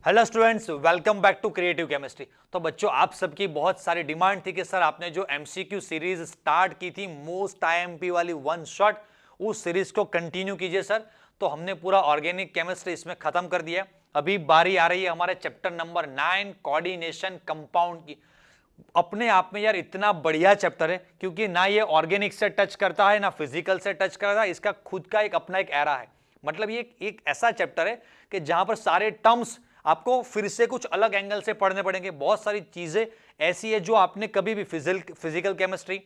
Hello students, welcome back to creative chemistry. तो बच्चों, आप सबकी बहुत सारी डिमांड थी कि सर आपने जो एमसीक्यू सीरीज स्टार्ट की थी मोस्ट आईएमपी वाली वन शॉट, उस सीरीज को कंटिन्यू कीजिए सर। तो हमने पूरा ऑर्गेनिक केमिस्ट्री इसमें खत्म कर दिया। अभी बारी आ रही है हमारे चैप्टर नंबर 9 कोऑर्डिनेशन कंपाउंड की। अपने आप में यार इतना बढ़िया चैप्टर है, क्योंकि ना ये ऑर्गेनिक से टच करता है ना फिजिकल से टच करता है। इसका खुद का एक अपना एक एरा है। मतलब ये एक ऐसा चैप्टर है कि जहां पर सारे टर्म्स आपको फिर से कुछ अलग एंगल से पढ़ने पड़ेंगे। बहुत सारी चीजें ऐसी है जो आपने कभी भी physical chemistry,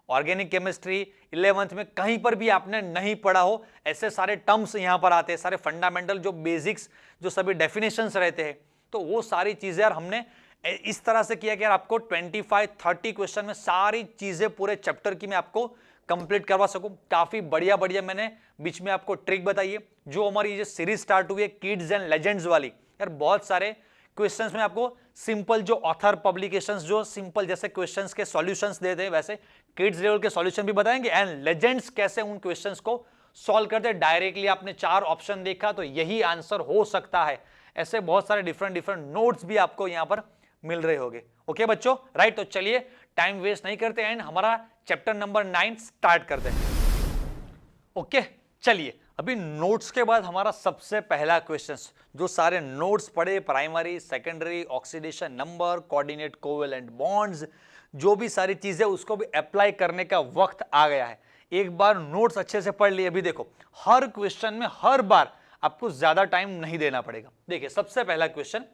organic chemistry 11th में कहीं पर भी आपने नहीं पढ़ा हो। ऐसे सारे टर्म्स यहां पर आते हैं, सारे फंडामेंटल जो बेसिक्स, जो सभी डेफिनेशंस रहते हैं। तो वो सारी चीजें यार हमने इस तरह से किया कि यार आपको 25-30 क्वेश्चन में सारी चीजें पूरे चैप्टर की मैं आपको कंप्लीट करवा सकूं। काफी बढ़िया बढ़िया मैंने बीच में आपको ट्रिक बताई है। जो हमारी ये सीरीज स्टार्ट हुई है किड्स एंड लेजेंड्स वाली, यार बहुत सारे क्वेश्चंस में आपको सिंपल जो ऑथर पब्लिकेशंस जो सिंपल जैसे क्वेश्चंस के सॉल्यूशंस देते हैं, वैसे किड्स लेवल के सॉल्यूशन भी बताएंगे एंड लेजेंड्स कैसे उन क्वेश्चंस को सॉल्व करते हैं। डायरेक्टली आपने 4 ऑप्शन देखा तो यही आंसर हो सकता है, ऐसे बहुत सारे डिफरेंट डिफरेंट नोट्स भी आपको यहां पर मिल रहे होंगे। ओके बच्चों, राइट। तो चलिए टाइम वेस्ट नहीं करते एंड हमारा चैप्टर नंबर 9 स्टार्ट करते हैं। ओके चलिए, अभी नोट्स के बाद हमारा सबसे पहला क्वेश्चन, जो सारे नोट्स पढ़े primary secondary, oxidation number, coordinate covalent bonds, जो भी सारी चीजें उसको भी अप्लाई करने का वक्त आ गया है। एक बार नोट्स अच्छे से पढ़ लिए। अभी देखो, हर क्वेश्चन में हर बार आपको ज्यादा टाइम नहीं देना पड़ेगा। देखिए सबसे पहला क्वेश्चन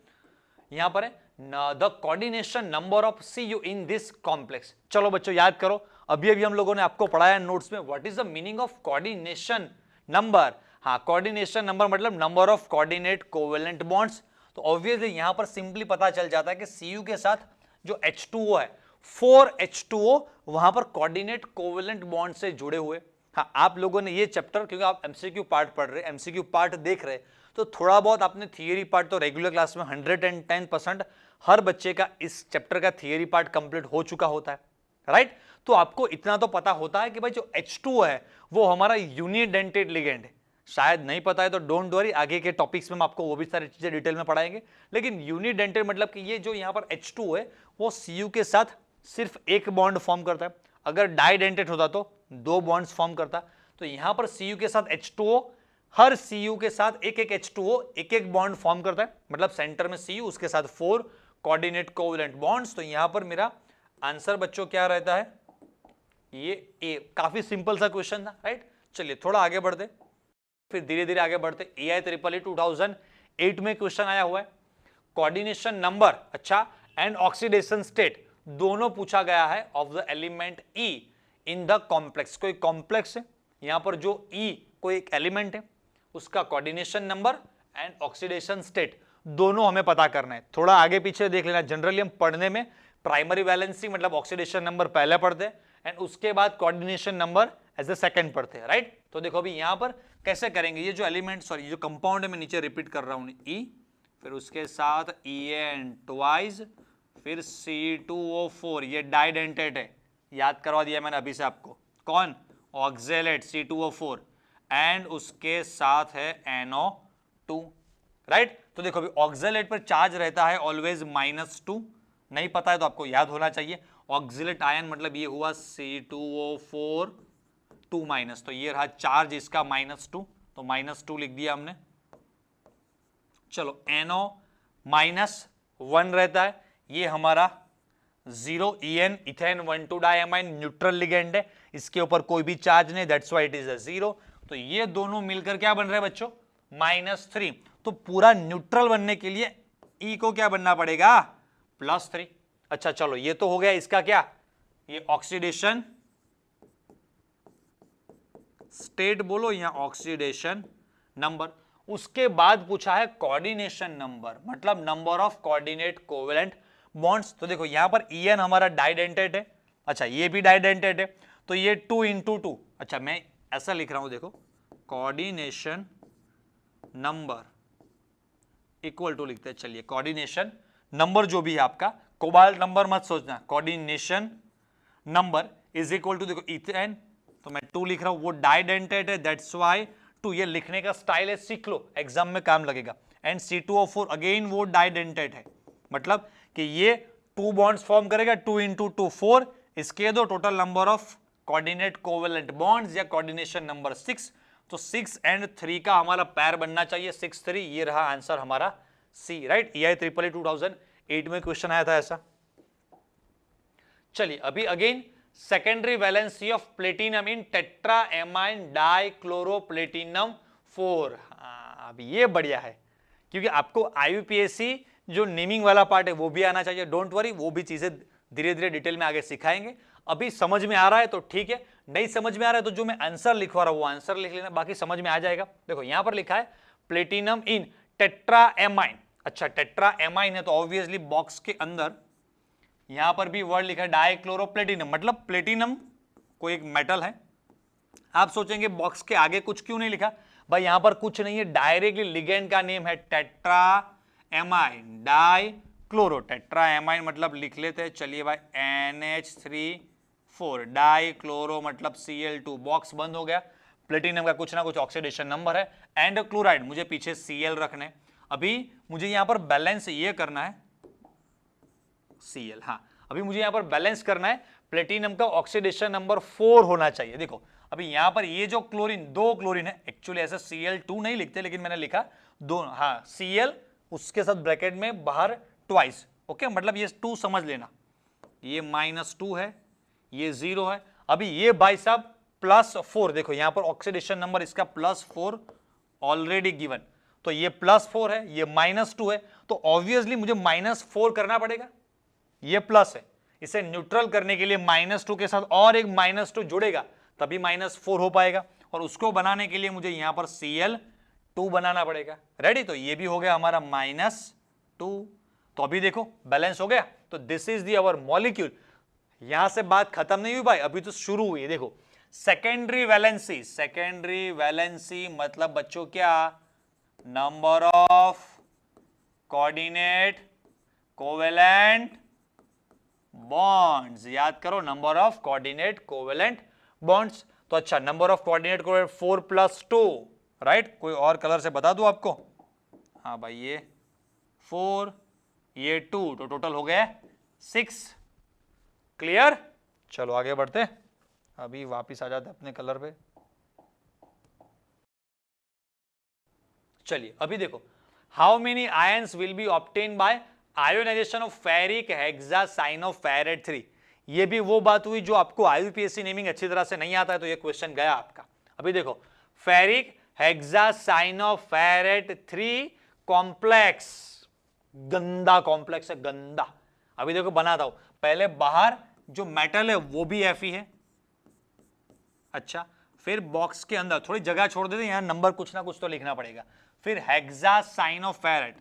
यहां पर है, the coordination number of CU in this complex. चलो बच्चों याद करो, अभी अभी हम लोगों ने आपको पढ़ाया नोट्स में what is the meaning of coordination number. हाँ, कोऑर्डिनेशन नंबर मतलब number of coordinate covalent bonds. तो ऑब्वियसली यहां पर सिंपली पता चल जाता है कि सीयू के साथ जो H2O है, 4H2O वहां पर कोऑर्डिनेट कोवेलेंट बॉन्ड से जुड़े हुए। हाँ, आप लोगों ने ये चैप्टर, क्योंकि आप एमसीक्यू पार्ट पढ़ रहे, एमसीक्यू पार्ट देख रहे, तो थोड़ा बहुत आपने थियरी पार्ट तो रेगुलर क्लास में 110% हर बच्चे का इस चैप्टर का थियरी पार्ट कंप्लीट हो चुका होता है, राइट। तो आपको इतना तो पता होता है कि भाई जो H2 है वो हमारा यूनिडेंटेड लिगेंड है। शायद नहीं पता है तो डोंट वरी, आगे के टॉपिक्स में हम आपको वो भी सारी चीजें डिटेल में पढ़ाएंगे। लेकिन यूनिडेंटेड मतलब कि ये जो यहाँ पर H2 है वो Cu के साथ सिर्फ एक बॉन्ड फॉर्म करता है। अगर डाइडेंटेड होता तो 2 बॉन्ड्स फॉर्म करता। तो यहां पर Cu के साथ H2O, हर Cu के साथ एक एक H2O एक एक बॉन्ड फॉर्म करता है। मतलब सेंटर में Cu, उसके साथ 4 कोऑर्डिनेट कोवेलेंट बॉन्ड्स। तो यहां पर मेरा आंसर बच्चों क्या रहता है, ये ए। काफी सिंपल सा क्वेश्चन था, राइट। चलिए थोड़ा आगे बढ़ते, फिर धीरे धीरे आगे बढ़ते। AI EEE 2008 में क्वेश्चन आया हुआ है, कोऑर्डिनेशन नंबर अच्छा एंड ऑक्सीडेशन स्टेट दोनों पूछा गया है of the element E in the complex. कोई कॉम्प्लेक्स है, यहां पर जो E कोई एक एलिमेंट है, उसका coordination number and oxidation state दोनों हमें पता करना है। थोड़ा आगे पीछे देख लेना। जनरली हम पढ़ने में प्राइमरी वैलेंसी मतलब ऑक्सीडेशन नंबर पहले पढ़ते हैं एंड उसके बाद coordination number as a second पढ़ते हैं, राइट। तो देखो अभी यहां पर कैसे करेंगे, ये जो एलिमेंट सॉरी जो कंपाउंड है, मैं नीचे रिपीट कर रहा हूं, E, फिर उसके साथ En ट्वाइस, फिर C2O4, ये डाइडेंटेट है, याद करवा दिया मैंने अभी से आपको। कौन? ऑक्जेलेट C2O4 एंड उसके साथ है NO2, राइट। तो देखो अभी ऑक्जेलेट पर चार्ज रहता है ऑलवेज -2, नहीं पता है तो आपको याद होना चाहिए। ऑक्जेलेट आयन मतलब ये हुआ C2O4 2-, तो ये रहा चार्ज इसका -2, तो -2 लिख दिया हमने। चलो NO -1 रहता है, ये हमारा 0 En ethane 1,2 diamine neutral ligand है, इसके ऊपर कोई भी चार्ज नहीं, that's why it is a 0। तो ये दोनों मिलकर क्या बन रहा है बच्चों, -3। तो पूरा न्यूट्रल बनने के लिए E को क्या बनना पड़ेगा, +3। अच्छा चलो ये तो हो गया इसका क्या, ये ऑक्सीडेशन स्टेट बोलो या ऑक्सीडेशन नंबर। उसके बाद पूछा है कोऑर्डिनेशन नंबर, मतलब number of coordinate covalent bonds. तो देखो यहां पर En हमारा डाइडेंटेट है, अच्छा ये भी डाइडेंटेट है, तो ये 2 × 2, अच्छा मैं ऐसा लिख रहा हूं, देखो कोऑर्डिनेशन नंबर इक्वल टू लिखते हैं। चलिए कोऑर्डिनेशन नंबर जो भी है आपका, कोबाल्ट नंबर मत सोचना, coordination number is equal to, देखो इथेन तो मैं 2 लिख रहा हूं, वो डाइडेंटेट है दैट्स व्हाई 2। ये लिखने का स्टाइल है, सीख लो, एग्जाम में काम लगेगा। एंड C2O4 अगेन वो डाइडेंटेट है, मतलब कि ये 2 बॉन्ड्स फॉर्म करेगा, 2 into 2 4, इसके दो total number of coordinate covalent bonds या कोऑर्डिनेशन नंबर 6, तो 6 and 3 का हमारा पैर बनना चाहिए 6 3, ये रहा आंसर हमारा सी, राइट। EI 2008 में क्वेश्चन आया था ऐसा। चलिए अभी again secondary valency of platinum in tetraammine dichloroplatinum 4। अभी ये बढ़िया है क्योंकि आपको IUPAC जो नेमिंग वाला पार्ट है वो भी आना चाहिए, डोंट वरी, वो भी चीजें धीरे धीरे डिटेल में आगे सिखाएंगे। अभी समझ में आ रहा है तो ठीक है, नहीं समझ में आ रहा है तो जो मैं आंसर लिखवा रहा हूं वो आंसर लिख लेना, बाकी समझ में आ जाएगा। देखो यहां पर लिखा है प्लेटिनम इन टेट्राएमाइन, अच्छा टेट्राएमाइन है तो ऑब्वियसली बॉक्स के अंदर यहां पर भी वर्ड लिखा है डाइक्लोरोप्लेटिनम, मतलब प्लेटिनम कोई एक मेटल है। आप सोचेंगे बॉक्स के आगे कुछ क्यों नहीं लिखा, भाई यहां पर कुछ नहीं है, डायरेक्टली लिगेंड का नेम है टेट्राएमाइन डाइक्लोरो, टेट्राएमाइन मतलब लिख लेते हैं, चलिए भाई NH3 डाइक्लोरो मतलब Cl2, बॉक्स बंद हो गया। प्लेटिनम का कुछ ना कुछ ऑक्सीडेशन नंबर है, एंड क्लोराइड मुझे पीछे Cl रखने। अभी मुझे यहां पर बैलेंस ये करना है Cl, हाँ अभी मुझे यहां पर बैलेंस करना है, प्लेटिनम का ऑक्सीडेशन नंबर 4 होना चाहिए। देखो अभी यहां पर ये जो क्लोरीन, 2 क्लोरीन है, एक्चुअली ऐसा Cl2 नहीं लिखते लेकिन मैंने लिखा 2, हाँ Cl उसके साथ ब्रैकेट में बाहर ट्वाइस, ओके, मतलब ये 2 समझ लेना, ये -2 है, ये 0 है। अभी ये भाई साहब +4, देखो यहां पर ऑक्सीडेशन नंबर इसका +4 ऑलरेडी गिवन, तो ये +4 है, ये -2 है, तो ऑब्वियसली मुझे -4 करना पड़ेगा, ये प्लस है, इसे न्यूट्रल करने के लिए -2 के साथ और एक -2 जुड़ेगा तभी -4 हो पाएगा, और उसको बनाने के लिए मुझे यहां पर Cl2 बनाना पड़ेगा। रेडी, तो ये भी हो गया हमारा -2, तो अभी देखो बैलेंस हो गया, तो this is the our molecule. यहां से बात खत्म नहीं हुई भाई, अभी तो शुरू हुई। देखो सेकेंडरी वैलेंसी, सेकेंडरी वैलेंसी मतलब बच्चों क्या, number of coordinate covalent bonds, याद करो number of coordinate covalent bonds. तो अच्छा number of coordinate covalent 4 + 2, right, कोई और कलर से बता दूं आपको, हाँ भाई ये 4 ये 2, तो टोटल हो गया 6, क्लियर। चलो आगे बढ़ते, अभी वापिस आ जाते अपने कलर पे। चलिए अभी देखो, how many ions will be obtain by ionization of ferric hexacyanoferrate 3। ये भी वो बात हुई जो आपको IUPAC नेमिंग अच्छी तरह से नहीं आता है तो ये क्वेश्चन गया आपका। अभी देखो फेरिक हेक्सासाइनोफेरेट 3 कॉम्प्लेक्स, गंदा कॉम्प्लेक्स है, गंदा। अभी देखो बनाता हूं, पहले बाहर जो मेटल है वो भी Fe है, अच्छा फिर बॉक्स के अंदर थोड़ी जगह छोड़ देते, यहां नंबर कुछ ना कुछ तो लिखना पड़ेगा, फिर हेक्सासाइनोफेरेट,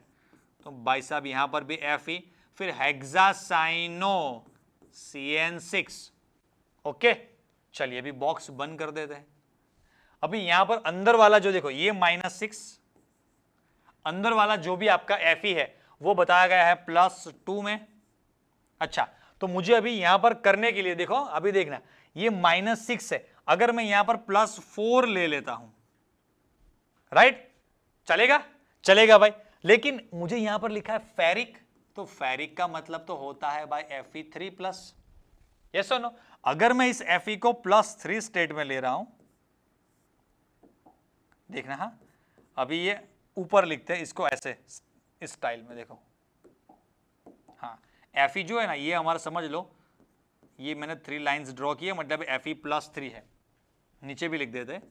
तो भाई साहब यहां पर भी Fe, फिर हेक्सासाइनो CN6, ओके। चलिए अभी बॉक्स बंद कर देते हैं। अभी यहां पर अंदर वाला जो देखो ये -6, अंदर वाला जो भी आपका Fe है वो बताया गया है +2 में। अच्छा तो मुझे अभी यहां पर करने के लिए देखो, अभी देखना ये -6 है, अगर मैं यहां पर +4 ले लेता हूं, राइट, चलेगा, चलेगा भाई, लेकिन मुझे यहां पर लिखा है फेरिक, तो फेरिक का मतलब तो होता है भाई Fe3+, यस और नो। अगर मैं इस Fe को +3 स्टेट में ले रहा हूं, देखना, हाँ अभी ये ऊपर लिखते हैं इसको ऐसे इस स्टाइल में, देखो हाँ Fe जो है ना ये हमारा समझ लो, ये मैंने 3 लाइंस ड्रॉ किए, मतलब Fe +3 है, नीचे भी लिख देते हैं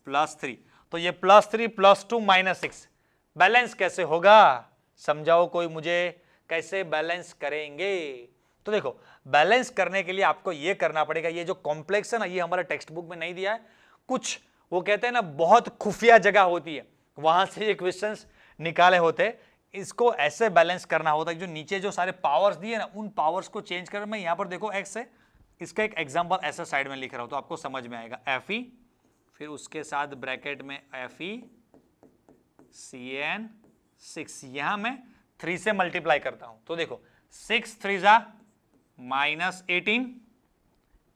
+3, तो ये +3 +2 -6, बैलेंस कैसे होगा समझाओ कोई मुझे, कैसे बैलेंस करेंगे। तो देखो बैलेंस करने के लिए आपको ये करना पड़ेगा, ये जो कॉम्प्लेक्स है ना ये हमारा टेक्स्ट बुक में नहीं दिया है, कुछ वो कहते हैं ना बहुत खुफिया जगह होती है, वहां से ये क्वेश्चंस निकाले होते, इसको ऐसे बैलेंस करना होता है, जो नीचे जो सारे पावर्स दिए ना उन पावर्स को चेंज कर, मैं यहां पर देखो एक्स है, इसका एक एग्जांपल ऐसा साइड में लिख रहा हूं तो आपको समझ में आएगा, Fe फिर उसके साथ ब्रैकेट में Fe CN6, यहां मैं 3 से मल्टीप्लाई करता हूं, तो देखो 6 3 -18,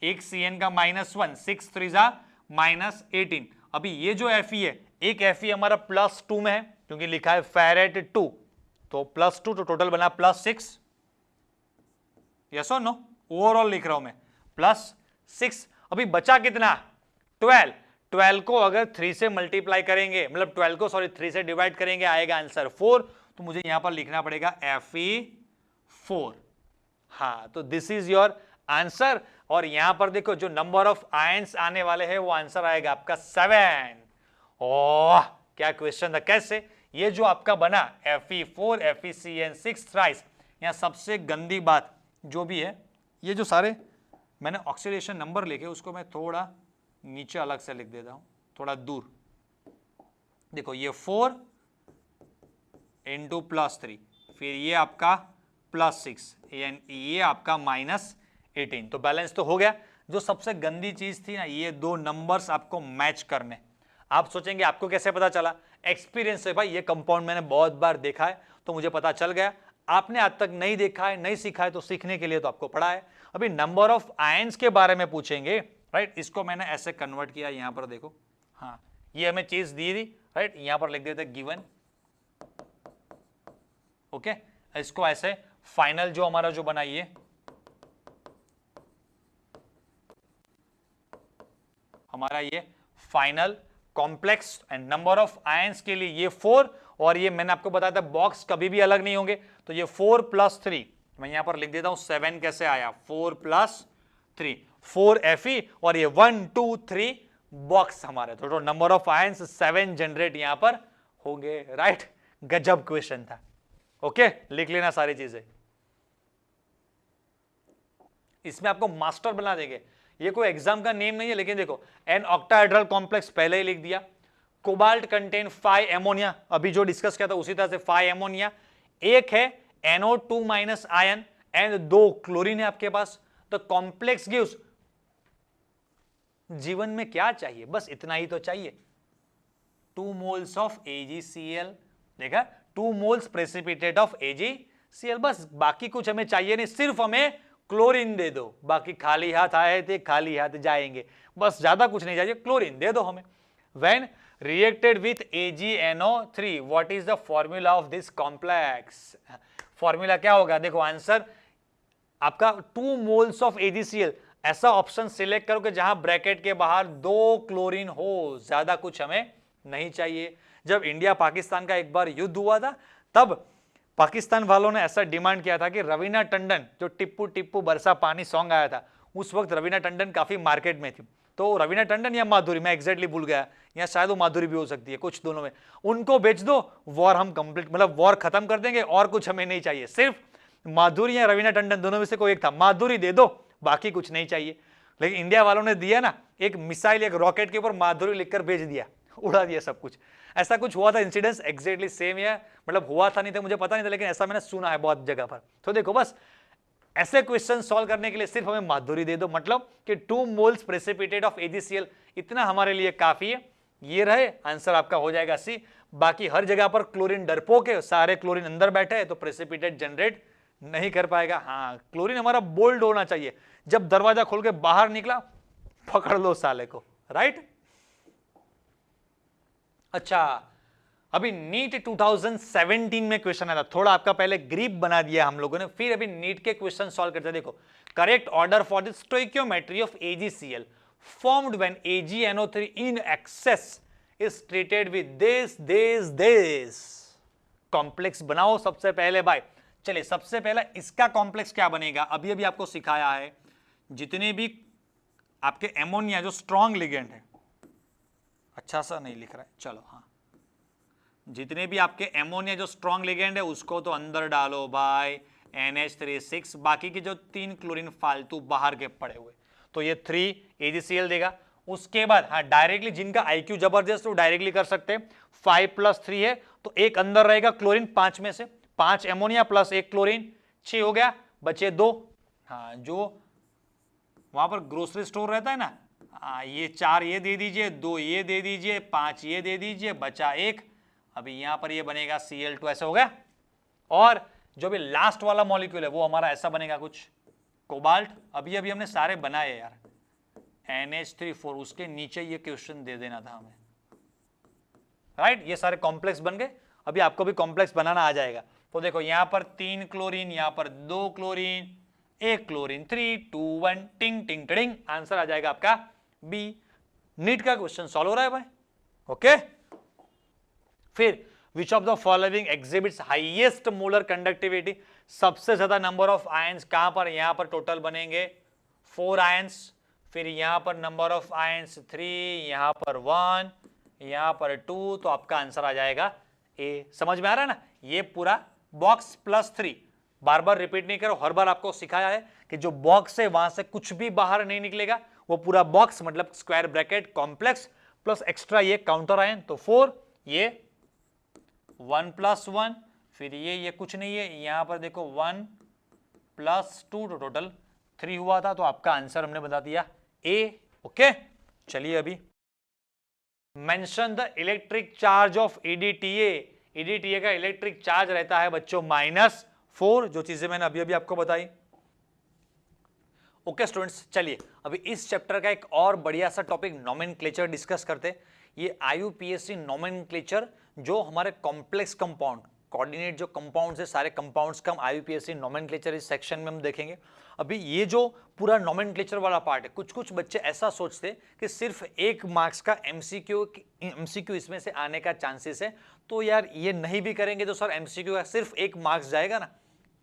एक Cn का -1, 6 3 -18। अभी ये जो Fe है, एक Fe हमारा +2 में है, क्योंकि लिखा है फेरेट 2, तो +2 तो टोटल बना +6। यस और नो? ओवरऑल लिख रहा हूं मैं +6। अभी बचा कितना? 12। 12 को अगर 3 से मल्टीप्लाई करेंगे, मतलब 12 को सॉरी 3 से डिवाइड करेंगे, आएगा आंसर 4। तो मुझे यहां पर लिखना पड़ेगा Fe4। हाँ, तो दिस इज योर आंसर। और यहां पर देखो जो नंबर ऑफ आयंस आने वाले हैं वो आंसर आएगा आपका 7। ओह, क्या क्वेश्चन था! कैसे ये जो आपका बना Fe4 FeCN6 थ्राइस, यहां सबसे गंदी बात जो भी है, ये जो सारे मैंने ऑक्सीडेशन नंबर लिखे उसको मैं थोड़ा नीचे अलग से लिख देता हूं, थोड़ा दूर। देखो ये 4 इंटू +3, फिर ये आपका +6, ये आपका -18। तो बैलेंस तो हो गया। जो सबसे गंदी चीज थी ना, ये दो नंबर्स आपको मैच करने। आप सोचेंगे आपको कैसे पता चला? एक्सपीरियंस से भाई, ये कंपाउंड मैंने बहुत बार देखा है तो मुझे पता चल गया। आपने आज तक नहीं देखा है, नहीं सीखा है, तो सीखने के लिए तो आपको पढ़ा है। अभी नंबर ऑफ आयंस के बारे में पूछेंगे, राइट? इसको मैंने ऐसे कन्वर्ट किया, यहां पर देखो। हाँ, ये हमें चीज दी थी, राइट? यहां पर लिख देते गिवन। ओके, इसको ऐसे फाइनल जो हमारा जो बना, ये हमारा ये final complex and number of ions के लिए ये 4, और ये मैंने आपको बताया था बॉक्स कभी भी अलग नहीं होंगे। तो ये 4 + 3, मैं यहां पर लिख देता हूं 7 कैसे आया, 4 + 3, 4 Fe, और ये 1 2 3 बॉक्स हमारे। तो नंबर ऑफ आयंस 7 जनरेट यहां पर होंगे, राइट? गजब क्वेश्चन था। ओके, लिख लेना सारी चीजें, इसमें आपको मास्टर बना देंगे। ये कोई एग्जाम का नेम नहीं है, लेकिन देखो एन ऑक्टाहेड्रल कॉम्प्लेक्स पहले ही लिख दिया। कोबाल्ट कंटेन 5 एमोनिया, अभी जो डिस्कस किया था उसी तरह से 5 एमोनिया। एक है NO2- आयन एंड 2 क्लोरीन है आपके पास। तो कॉम्प्लेक्स गिव्स, जीवन में क्या चाहिए? बस इतना ही तो चाहिए, 2 मोल्स ऑफ AgCl। देखा, 2 मोल्स प्रेसिपिटेट ऑफ AgCl, बस बाकी कुछ हमें चाहिए नहीं, सिर्फ हमें क्लोरीन दे दो। बाकी खाली हाथ आए थे खाली हाथ जाएंगे, बस ज्यादा कुछ नहीं चाहिए, क्लोरीन दे दो हमें। When reacted with AgNO3, what is the formula of this complex? Formula क्या होगा? देखो आंसर आपका 2 मोल्स ऑफ AgCl। ऐसा ऑप्शन सिलेक्ट करो कि जहां ब्रैकेट के बाहर 2 क्लोरीन हो, ज्यादा कुछ हमें नहीं चाहिए। जब इंडिया पाकिस्तान का एक बार युद्ध हुआ था, तब पाकिस्तान वालों ने ऐसा डिमांड किया था कि रवीना टंडन, जो टिप्पू टिप्पू बरसा पानी सॉन्ग आया था, उस वक्त रवीना टंडन काफी मार्केट में थी। तो रवीना टंडन या माधुरी, मैं एग्जैक्टली भूल गया, या शायद वो माधुरी भी हो सकती है, कुछ दोनों में, उनको बेच दो, वॉर हम कंप्लीट, मतलब वॉर खत्म कर देंगे, और कुछ हमें नहीं चाहिए। सिर्फ माधुरी या रवीना टंडन, दोनों में से कोई एक था, माधुरी दे दो, बाकी कुछ नहीं चाहिए। लेकिन इंडिया वालों ने दिया ना, एक मिसाइल, एक रॉकेट के ऊपर माधुरी लिखकर भेज दिया, उड़ा दिया सब कुछ। ऐसा कुछ हुआ था इंसिडेंस, एग्जैक्टली सेम है, मतलब हुआ था नहीं था, मुझे पता नहीं था, लेकिन ऐसा मैंने सुना है बहुत जगह पर। तो देखो बस ऐसे क्वेश्चन सॉल्व करने के लिए सिर्फ हमें माधुरी दे दो, मतलब कि 2 मोल्स प्रेसिपिटेट ऑफ AgCl, इतना हमारे लिए काफी है। ये रहे आंसर आपका हो जाएगा C। बाकी हर जगह पर क्लोरीन डरपोक है, सारे क्लोरीन अंदर बैठे हैं, तो प्रेसिपिटेट जनरेट नहीं कर पाएगा। हाँ, क्लोरीन हमारा बोल्ड होना चाहिए, जब दरवाजा खोल के बाहर निकला पकड़ लो साले को, राइट? अच्छा, अभी नीट 2017 में क्वेश्चन आया था, थोड़ा आपका पहले ग्रिप बना दिया हम लोगों ने, फिर अभी नीट के क्वेश्चन सॉल्व करते हैं। देखो, correct order for the stoichiometry of AgCl formed when AgNO3 in excess is treated with this complex बनाओ सबसे पहले भाई। चलिए, सबसे पहला इसका कॉम्प्लेक्स क्या बनेगा, अभी अभी आपको सिखाया है। जितने भी आपके एमोनिया जो स्ट्रॉन्ग लिगेंड है, अच्छा सा नहीं लिख रहा है, चलो हाँ, जितने भी आपके एमोनिया जो स्ट्रॉन्ग लिगेंड है उसको तो अंदर डालो भाई, NH3 6, बाकी के जो 3 क्लोरीन फालतू बाहर के पड़े हुए, तो ये 3 AgCl देगा। उसके बाद हाँ, डायरेक्टली जिनका IQ जबरदस्त वो डायरेक्टली कर सकते हैं। 5 + 3 है, तो एक अंदर रहेगा क्लोरीन, 5 में से 5 एमोनिया प्लस 1 क्लोरीन, 6 हो गया, बचे 2। हाँ, जो वहां पर ग्रोसरी स्टोर रहता है ना, ये 4 ये दे दीजिए, 2 ये दे दीजिए, 5 ये दे दीजिए, बचा 1। अभी यहां पर ये बनेगा Cl2, ऐसा हो गया। और जो भी लास्ट वाला मॉलिक्यूल है वो हमारा ऐसा बनेगा कुछ, कोबाल्ट। अभी अभी हमने सारे बनाए यार, NH3 उसके नीचे ये क्वेश्चन दे देना था हमें, राइट? ये सारे कॉम्प्लेक्स बन गए। अभी आपको भी कॉम्प्लेक्स बनाना आ जाएगा। तो देखो यहाँ पर 3 क्लोरीन, यहाँ पर 2 क्लोरीन, 1 क्लोरीन, 3 2 1 टिंग टिंग टिंग, आंसर आ जाएगा आपका बी। नीट का क्वेश्चन सॉल्व हो रहा है भाई। ओके, फिर विच of the following exhibits highest molar conductivity, सबसे ज्यादा नंबर ऑफ आयंस कहां पर, यहां पर टोटल बनेंगे 4 आयंस, फिर यहां पर नंबर ऑफ आयंस 3, यहां पर 1, यहां पर 2, तो आपका आंसर आ जाएगा ए। समझ में आ रहा है ना, ये पूरा बॉक्स +3, बार बार रिपीट नहीं करो, हर बार आपको सिखाया है कि जो बॉक्स है वहां से कुछ भी बाहर नहीं निकलेगा, वो पूरा बॉक्स मतलब square bracket complex plus extra ये काउंटर आयन, तो 4, ये 1 + 1, फिर ये कुछ नहीं है, यहां पर देखो 1 + 2, तो टोटल 3 हुआ था, तो आपका आंसर हमने बता दिया ए। ओके, चलिए अभी mention the electric charge of EDTA. EDTA का इलेक्ट्रिक चार्ज रहता है बच्चों -4, जो चीजें मैंने अभी अभी आपको बताई। ओके स्टूडेंट्स, चलिए अभी इस चैप्टर का एक और बढ़िया सा टॉपिक नोमेनक्लेचर डिस्कस करते हैं। ये आईयूपीएससी नोमेनक्लेचर, जो हमारे कॉम्प्लेक्स कंपाउंड कोऑर्डिनेट जो कंपाउंड्स है, सारे कंपाउंड्स का हम आईयूपीएससी नोमेनक्लेचर इस सेक्शन में हम देखेंगे। अभी ये जो पूरा नोमेनक्लेचर वाला पार्ट है, कुछ कुछ बच्चे ऐसा सोचते कि सिर्फ 1 मार्क्स का एमसीक्यू इसमें से आने का चांसेस है, तो यार ये नहीं भी करेंगे तो सर एमसीक्यू का सिर्फ 1 मार्क्स जाएगा ना,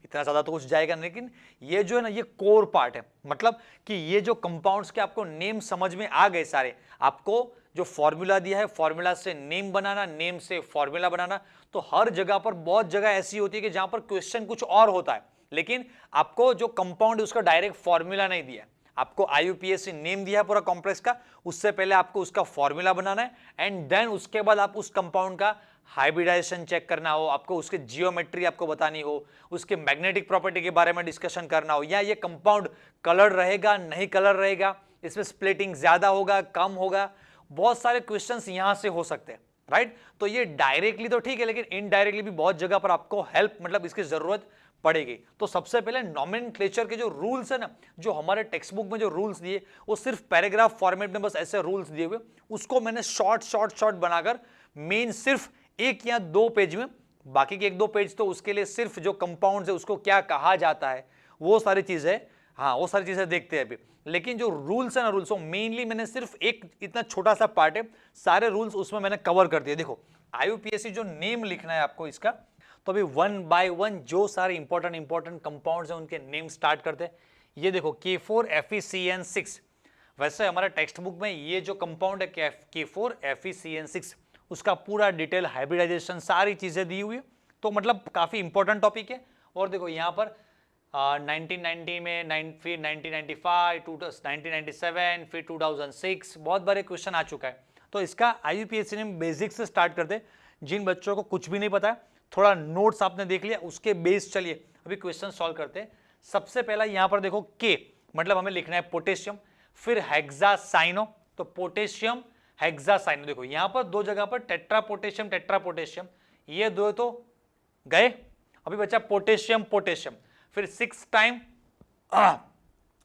इतना ज्यादा तो कुछ जाएगा नहीं। लेकिन ये जो है ना, ये कोर पार्ट है, मतलब कि ये जो कंपाउंड्स के आपको नेम समझ में आ गए सारे, आपको जो फॉर्मूला दिया है, फॉर्मूला से नेम बनाना, नेम से फॉर्मूला बनाना, तो हर जगह पर बहुत जगह ऐसी होती है कि जहां पर क्वेश्चन कुछ और होता है, लेकिन आपको जो कंपाउंड है उसका डायरेक्ट फॉर्मूला नहीं दिया, आपको आईयूपीएससी नेम दिया है पूरा कॉम्प्लेक्स का, उससे पहले आपको उसका फॉर्मूला बनाना है, एंड देन उसके बाद आप उस कंपाउंड का हाइब्रिडाइजेशन चेक करना हो, आपको उसके जियोमेट्री आपको बतानी हो, उसके मैग्नेटिक प्रॉपर्टी के बारे में डिस्कशन करना हो, या ये कंपाउंड कलर रहेगा नहीं कलर रहेगा, इसमें स्प्लिटिंग ज्यादा होगा कम होगा, बहुत सारे क्वेश्चंस यहां से हो सकते हैं, राइट। तो ये डायरेक्टली तो ठीक है, लेकिन इनडायरेक्टली भी बहुत जगह पर आपको हेल्प मतलब इसकी जरूरत पड़ेगी। तो सबसे पहले नोमेनक्लेचर के जो रूल्स है ना, जो हमारे टेक्स्ट बुक में जो रूल्स दिए, वो सिर्फ पैराग्राफ फॉर्मेट में बस ऐसे रूल्स दिए हुए, उसको मैंने शॉर्ट बनाकर मेन सिर्फ 1 या 2 पेज में, बाकी के 1-2 पेज तो उसके लिए सिर्फ जो कंपाउंड्स है उसको क्या कहा जाता है वो सारी चीजें, हाँ वो सारी चीजें देखते हैं अभी। लेकिन जो रूल्स है ना, रूल्स मेनली मैंने सिर्फ एक इतना छोटा सा पार्ट है, सारे रूल्स उसमें मैंने कवर कर दिए। देखो आईयूपीएससी जो नेम लिखना है आपको इसका, तो अभी 1 बाय 1 जो सारे इंपॉर्टेंट कंपाउंड्स हैं उनके नेम स्टार्ट करते हैं। ये देखो K4FeCN6, वैसे हमारे टेक्स्ट बुक में ये जो कंपाउंड है K4FeCN6, उसका पूरा डिटेल हाइब्रिडाइजेशन सारी चीजें दी हुई है, तो मतलब काफी इंपॉर्टेंट टॉपिक है। और देखो यहाँ पर 1990 में, फिर 1995, 1997, फिर 2006 बहुत बड़े क्वेश्चन आ चुका है। तो इसका आईयूपीएससी ने बेसिक से स्टार्ट करते, जिन बच्चों को कुछ भी नहीं पता है, थोड़ा नोट्स आपने देख लिया, उसके बेस चलिए अभी क्वेश्चन सॉल्व करते हैं। सबसे पहला यहाँ पर देखो के, मतलब हमें लिखना है पोटेशियम, फिर हेक्सासाइनो, तो पोटेशियम हेक्सासाइनो, देखो यहाँ पर 2 जगह पर टेट्रा पोटेशियम, ये 2 तो गए, अभी बचा पोटेशियम, फिर 6 टाइम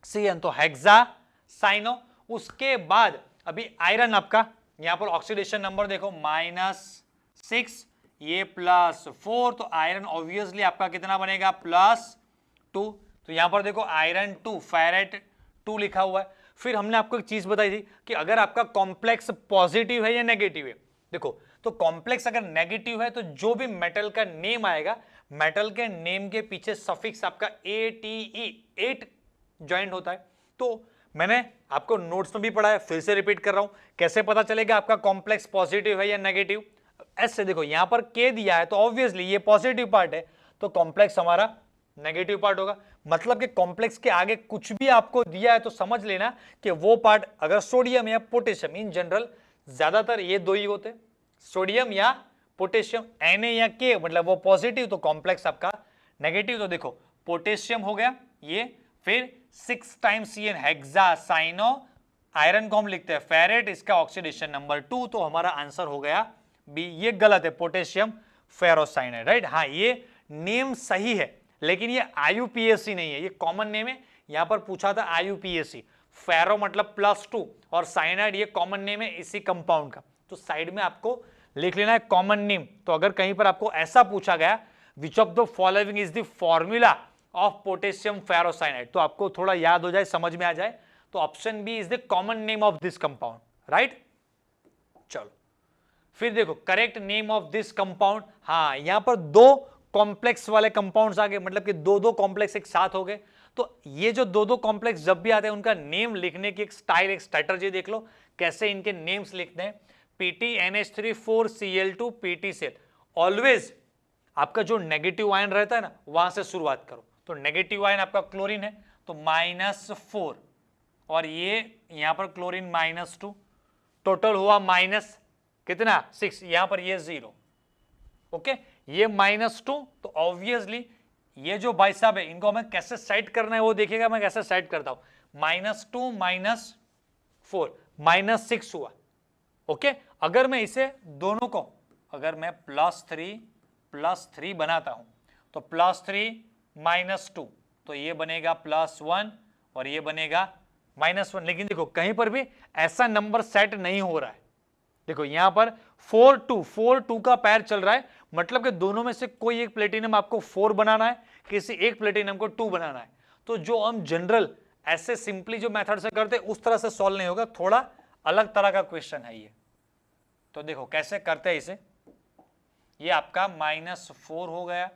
CN, तो हेक्सासाइनो। उसके बाद अभी आयरन, आपका यहां पर ऑक्सीडेशन नंबर देखो -6, ये +4, तो आयरन ऑब्वियसली आपका कितना बनेगा +2, तो यहां पर देखो आयरन 2, फेरेट 2 लिखा हुआ है। फिर हमने आपको एक चीज बताई थी कि अगर आपका कॉम्प्लेक्स पॉजिटिव है या नेगेटिव है, देखो तो कॉम्प्लेक्स अगर नेगेटिव है तो जो भी मेटल का नेम आएगा, मेटल के नेम के पीछे सफिक्स आपका ATE 8 ज्वाइंट होता है। तो मैंने आपको नोट्स में भी पढ़ा है, फिर से रिपीट कर रहा हूं, कैसे पता चलेगा आपका कॉम्प्लेक्स पॉजिटिव है या नेगेटिव। ऐसे देखो यहां पर K दिया है तो ऑब्वियसली ये पॉजिटिव पार्ट है, तो कॉम्प्लेक्स हमारा नेगेटिव पार्ट होगा। मतलब कि कॉम्प्लेक्स के आगे कुछ भी आपको दिया है तो समझ लेना कि वो पार्ट, अगर सोडियम या पोटेशियम, इन जनरल ज्यादातर ये 2 ही होते, सोडियम या पोटेशियम, Na या K मतलब वो पॉजिटिव, तो कॉम्प्लेक्स आपका नेगेटिव। तो देखो पोटेशियम हो गया ये, फिर 6 टाइम्स CN हेक्सासाइनो, आयरन को हम लिखते हैं फेरेट, इसका ऑक्सीडेशन नंबर 2, तो हमारा आंसर हो गया बी। ये गलत है, पोटेशियम फेरोसाइनाइड, राइट। हाँ ये नेम सही है, लेकिन ये आईयूपीएससी नहीं है, ये कॉमन नेम है, यहां पर पूछा था आईयूपीएससी। फेरो मतलब +2 और साइनाइड ये कॉमन नेम है इसी कंपाउंड का, तो साइड में आपको लिख लेना है कॉमन नेम। तो अगर कहीं पर आपको ऐसा पूछा गया विच of the following is the formula of potassium ferrocyanide, तो आपको थोड़ा याद हो जाए, समझ में आ जाए, तो option B is the common name of this compound, right. चलो फिर देखो correct name of this compound, हाँ यहां पर दो कॉम्प्लेक्स वाले कंपाउंड्स आ गए, मतलब कि दो दो कॉम्प्लेक्स एक साथ हो गए। तो ये जो दो दो कॉम्प्लेक्स जब भी आते हैं उनका नेम लिखने की एक स्टाइल, एक स्ट्रेटजी देख लो कैसे इनके नेम्स लिखते हैं। PTNH3 4Cl2 PTCl, ऑलवेज आपका जो नेगेटिव आयन रहता है ना वहां से शुरुआत करो। तो नेगेटिव आयन आपका क्लोरीन है तो -4, और ये यहां पर क्लोरीन -2, टोटल हुआ माइनस कितना 6, यहां पर ये 0, ओके। ये -2, तो ऑब्वियसली ये जो भाई साहब है इनको हमें कैसे सेट करना है वो देखिएगा, मैं कैसे सेट करता हूं। -2 -4 -6 हुआ, ओके। अगर मैं इसे दोनों को अगर मैं +3 बनाता हूं तो +3 -2, तो ये बनेगा +1 और ये बनेगा -1। लेकिन देखो कहीं पर भी ऐसा नंबर सेट नहीं हो रहा है। देखो यहां पर 4 2 का पैर चल रहा है, मतलब कि दोनों में से कोई एक प्लेटिनम आपको 4 बनाना है, किसी एक प्लेटिनम को 2 बनाना है। तो जो हम जनरल ऐसे सिंपली जो मेथड से करते उस तरह से सॉल्व नहीं होगा, थोड़ा अलग तरह का क्वेश्चन है ये। तो देखो कैसे करते हैं इसे, ये आपका -4 हो गया,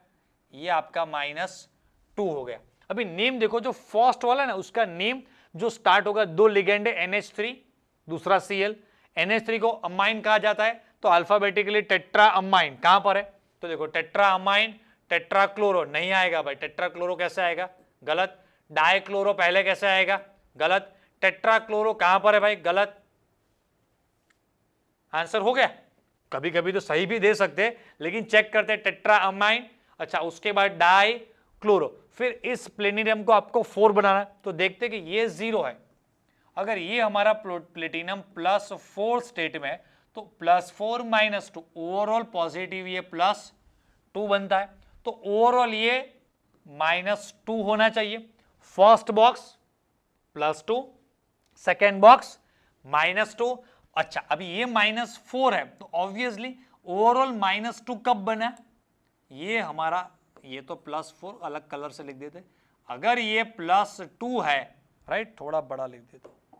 ये आपका -2 हो गया। अभी नेम देखो, जो फर्स्ट वाला है ना उसका नेम जो स्टार्ट होगा, दो लिगेंड है NH3 दूसरा Cl, NH3 को अमाइन कहा जाता है, तो अल्फाबेटिकली टेट्रा अमाइन कहां पर है, तो देखो टेट्रा अमाइन, टेट्रा क्लोरो नहीं आएगा भाई, टेट्रा क्लोरो कैसे आएगा, गलत। डाइक्लोरो पहले कैसे आएगा, गलत। टेट्रा क्लोरो कहां पर है भाई, गलत। आंसर हो गया। कभी कभी तो सही भी दे सकते हैं, लेकिन चेक करते हैं टेट्रा अमाइन। अच्छा उसके बाद डाई क्लोरो, फिर इस प्लेटिनम को आपको 4 बनाना है, तो देखते हैं कि ये 0 है। अगर ये हमारा प्लेटिनम +4 स्टेट में है तो +4 -2, ओवरऑल पॉजिटिव ये +2 बनता है, तो ओवरऑल ये -2 होना चाहिए। First box +2, second box -2। अच्छा अभी ये -4 है, तो ऑब्वियसली ओवरऑल -2 कब बना, ये हमारा, ये तो +4 अलग कलर से लिख देते, अगर ये +2 है, राइट, थोड़ा बड़ा लिख देता हूं,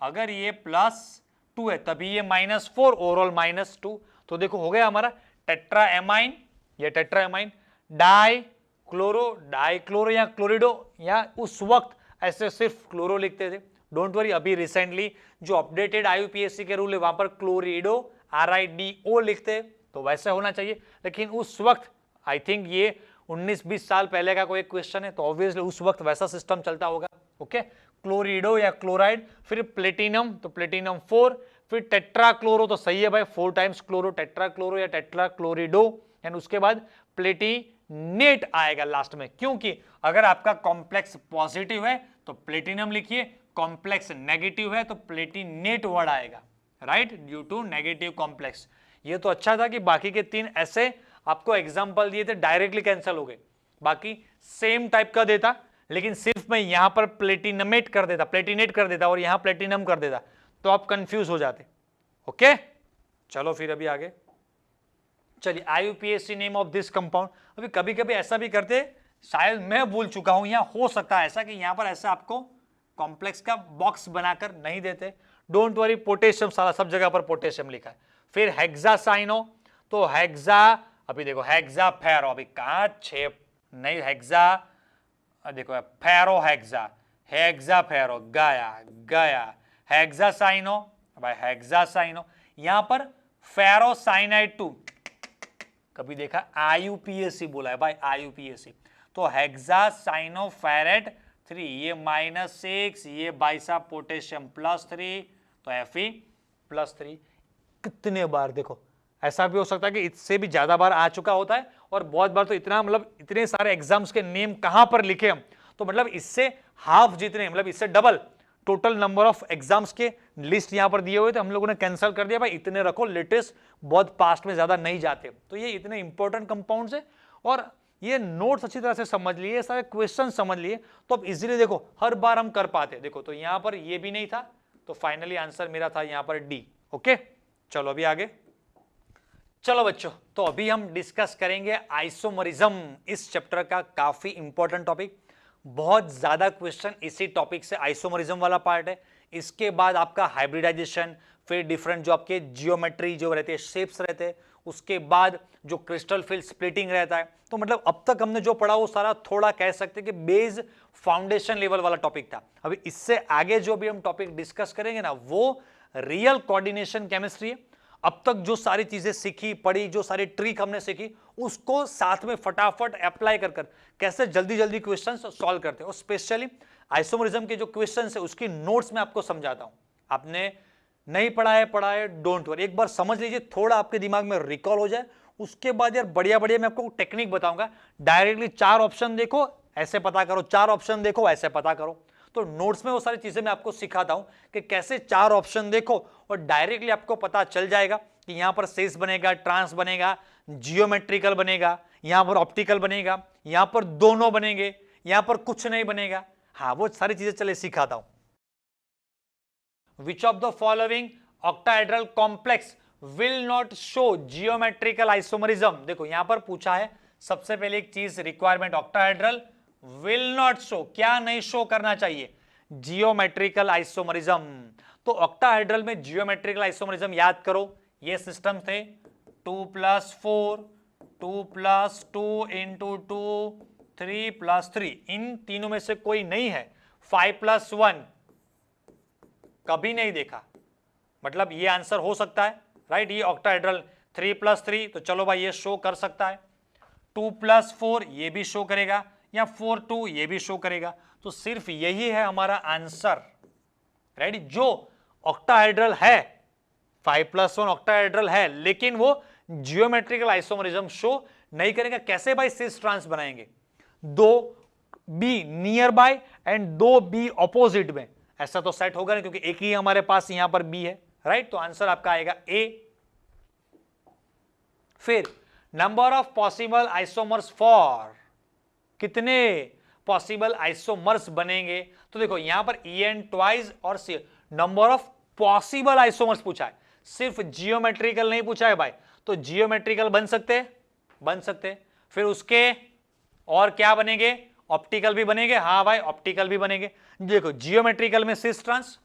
अगर ये +2 है तभी ये -4, ओवरऑल -2। तो देखो हो गया हमारा टेट्रा एमाइन, ये टेट्रा एमाइन, डाई क्लोरो या क्लोरिडो, या उस वक्त ऐसे सिर्फ क्लोरो लिखते थे, डोंट वरी। अभी रिसेंटली जो अपडेटेड IUPAC के रूल है वहां पर क्लोरिडो RIDO लिखते, तो वैसे होना चाहिए। लेकिन उस वक्त आई थिंक ये 19-20 साल पहले का कोई क्वेश्चन है, तो ऑब्वियसली उस वक्त वैसा सिस्टम चलता होगा, ओके। क्लोरिडो या क्लोराइड, फिर प्लेटिनम, तो प्लेटिनम 4, फिर टेट्रा क्लोरो, तो सही है भाई 4 टाइम्स क्लोरो, टेट्रा क्लोरो या टेट्रा क्लोरिडो, एंड उसके बाद प्लेटिनेट आएगा लास्ट में, क्योंकि अगर आपका कॉम्प्लेक्स पॉजिटिव है तो प्लेटिनम लिखिए, कॉम्प्लेक्स नेगेटिव है तो प्लेटिनेट वर्ड आएगा, right, due to negative complex. ये तो अच्छा था कि बाकी के 3 ऐसे आपको एग्जाम्पल दिए थे, डायरेक्टली कैंसिल हो गए, बाकी सेम टाइप का देता, लेकिन सिर्फ मैं यहां पर प्लेटिनेट कर देता और यहां प्लेटिनम कर देता, तो आप कंफ्यूज हो जाते, ओके। चलो फिर अभी आगे चलिए, IUPAC name of this compound. अभी कभी कभी ऐसा भी करते, शायद मैं भूल चुका हूं, यहां हो सकता है ऐसा कि यहां पर ऐसा आपको कॉम्प्लेक्स का बॉक्स बनाकर नहीं देते, डोंट वरी, पोटेशियम सारा सब जगह पर पोटेशियम लिखा है। फिर हेक्सासाइनो, तो हेक्सा, अभी देखो हेक्सा फेरो, अभी कहां 6 नहीं, हेक्सा देखो फेरो हेक्सा फेरो गया हेक्सासाइनो, भाई हेक्सासाइनो, यहां पर फेरोसाइनाइड 2, कभी देखा IUPAC बोला है भाई, IUPAC, तो हेक्सासाइनोफेरेट 3, ये -6, ये भाई साहब पोटेशियम +3, तो Fe+3। कितने बार देखो, ऐसा भी हो सकता है कि इससे भी ज्यादा बार आ चुका होता है, और बहुत बार तो इतना, मतलब इतने सारे एग्जाम्स के नेम कहां पर लिखे हम, तो मतलब इससे हाफ जितने, मतलब इससे double total number of exams के लिस्ट यहां पर दिए हुए थे, हम लोगों ने कैंसिल कर दिया भाई, इतने रखो, लेटेस्ट बहुत पास्ट में ज्यादा नहीं जाते। तो ये इतने इंपॉर्टेंट कंपाउंड्स है, और ये नोट्स अच्छी तरह से समझ लिए, सारे क्वेश्चन समझ लिए, तो अब इजीली देखो हर बार हम कर पाते। देखो तो यहां पर ये भी नहीं था, तो फाइनली आंसर मेरा था यहां पर डी, ओके। चलो अभी आगे। चलो बच्चों, तो अभी हम डिस्कस करेंगे आइसोमरिज्म, इस चैप्टर का काफी इंपॉर्टेंट टॉपिक। बहुत ज्यादा क्वेश्चन इसी टॉपिक से, आइसोमरिज्म वाला पार्ट है। इसके बाद आपका हाइब्रिडाइजेशन, फिर डिफरेंट जो आपके जियोमेट्री जो रहते हैं, शेप्स रहते हैं, उसके बाद जो क्रिस्टल फील्ड स्प्लिटिंग रहता है। तो मतलब अब तक हमने जो पढ़ा वो सारा थोड़ा कह सकते हैं कि बेस फाउंडेशन लेवल वाला टॉपिक था। अभी इससे आगे जो भी हम टॉपिक डिस्कस करेंगे ना, वो रियल कोऑर्डिनेशन केमिस्ट्री है। अब तक जो सारी चीजें सीखी पढ़ी, जो सारी ट्रिक हमने सीखी, उसको साथ में फटाफट अप्लाई कर कैसे जल्दी जल्दी क्वेश्चंस सॉल्व करते हैं। और स्पेशली आइसोमरिज्म के जो क्वेश्चंस है उसकी नोट्स में आपको समझाता हूं। आपने नहीं पढ़ा है, डोंट वरी, एक बार समझ लीजिए, थोड़ा आपके दिमाग में रिकॉल हो जाए। उसके बाद यार बढ़िया बढ़िया मैं आपको टेक्निक बताऊंगा। डायरेक्टली 4 ऑप्शन देखो ऐसे पता करो, 4 ऑप्शन देखो ऐसे पता करो। तो नोट्स में वो सारी चीजें मैं आपको सिखाता हूं कि कैसे 4 ऑप्शन देखो और डायरेक्टली आपको पता चल जाएगा कि यहां पर सेस बनेगा, ट्रांस बनेगा, जियोमेट्रिकल बनेगा, यहां पर ऑप्टिकल बनेगा, यहां पर दोनों बनेंगे, यहां पर कुछ नहीं बनेगा। हाँ, वो सारी चीजें चले सिखाता हूं। Which of the following octahedral complex will not show geometrical isomerism? देखो यहां पर पूछा है सबसे पहले एक चीज requirement, octahedral will not show, क्या नहीं शो करना चाहिए? Geometrical isomerism. तो ऑक्टाहेड्रल में जियोमेट्रिकल आइसोमरिज्म याद करो, ये सिस्टम थे 2+4, 2+2 इंटू 2, 3+3, इन तीनों में से कोई नहीं है। 5+1 कभी नहीं देखा, मतलब ये आंसर हो सकता है, राइट? ये ऑक्टाहेड्रल 3+3, तो चलो भाई ये शो कर सकता है। 2+4 ये भी शो करेगा, या 4-2 ये भी शो करेगा। तो सिर्फ यही है हमारा आंसर, राइट? जो ऑक्टाहेड्रल है, 5+1 ऑक्टाहेड्रल है, लेकिन वो जियोमेट्रिकल आइसोमरिज्म शो नहीं करेगा। कैसे भाई सिस ट्रांस बनाएंगे? 2 be near by and 2 be opposite में, ऐसा तो सेट होगा नहीं क्योंकि एक ही हमारे पास यहां पर बी है, राइट? तो आंसर आपका आएगा ए। फिर number of possible isomers for, कितने पॉसिबल आइसोमर्स बनेंगे? तो देखो यहां पर en ट्वाइस और सी, नंबर ऑफ पॉसिबल आइसोमर्स पूछा है, सिर्फ जियोमेट्रिकल नहीं पूछा है भाई। तो जियोमेट्रिकल बन सकते, बन सकते। फिर उसके और क्या बनेंगे? ऑप्टिकल भी बनेंगे। हाँ भाई ऑप्टिकल भी बनेंगे। देखो जियोमेट्रिकल में सिस ट्रांस,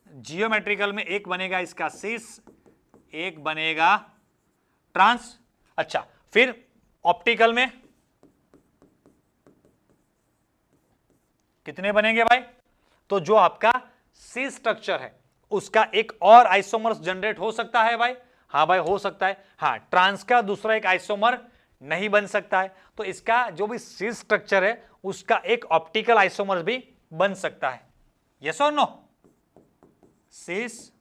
जियोमेट्रिकल में एक बनेगा इसका सिस, एक बनेगा ट्रांस। अच्छा, फिर ऑप्टिकल में कितने बनेंगे भाई? तो जो आपका सी स्ट्रक्चर है उसका एक और आइसोमर जनरेट हो सकता है भाई। हाँ भाई हो सकता है। हाँ, ट्रांस का दूसरा एक आइसोमर नहीं बन सकता है, तो इसका जो भी सी स्ट्रक्चर है उसका एक ऑप्टिकल आइसोमर भी बन सकता है। यस और नो? सिस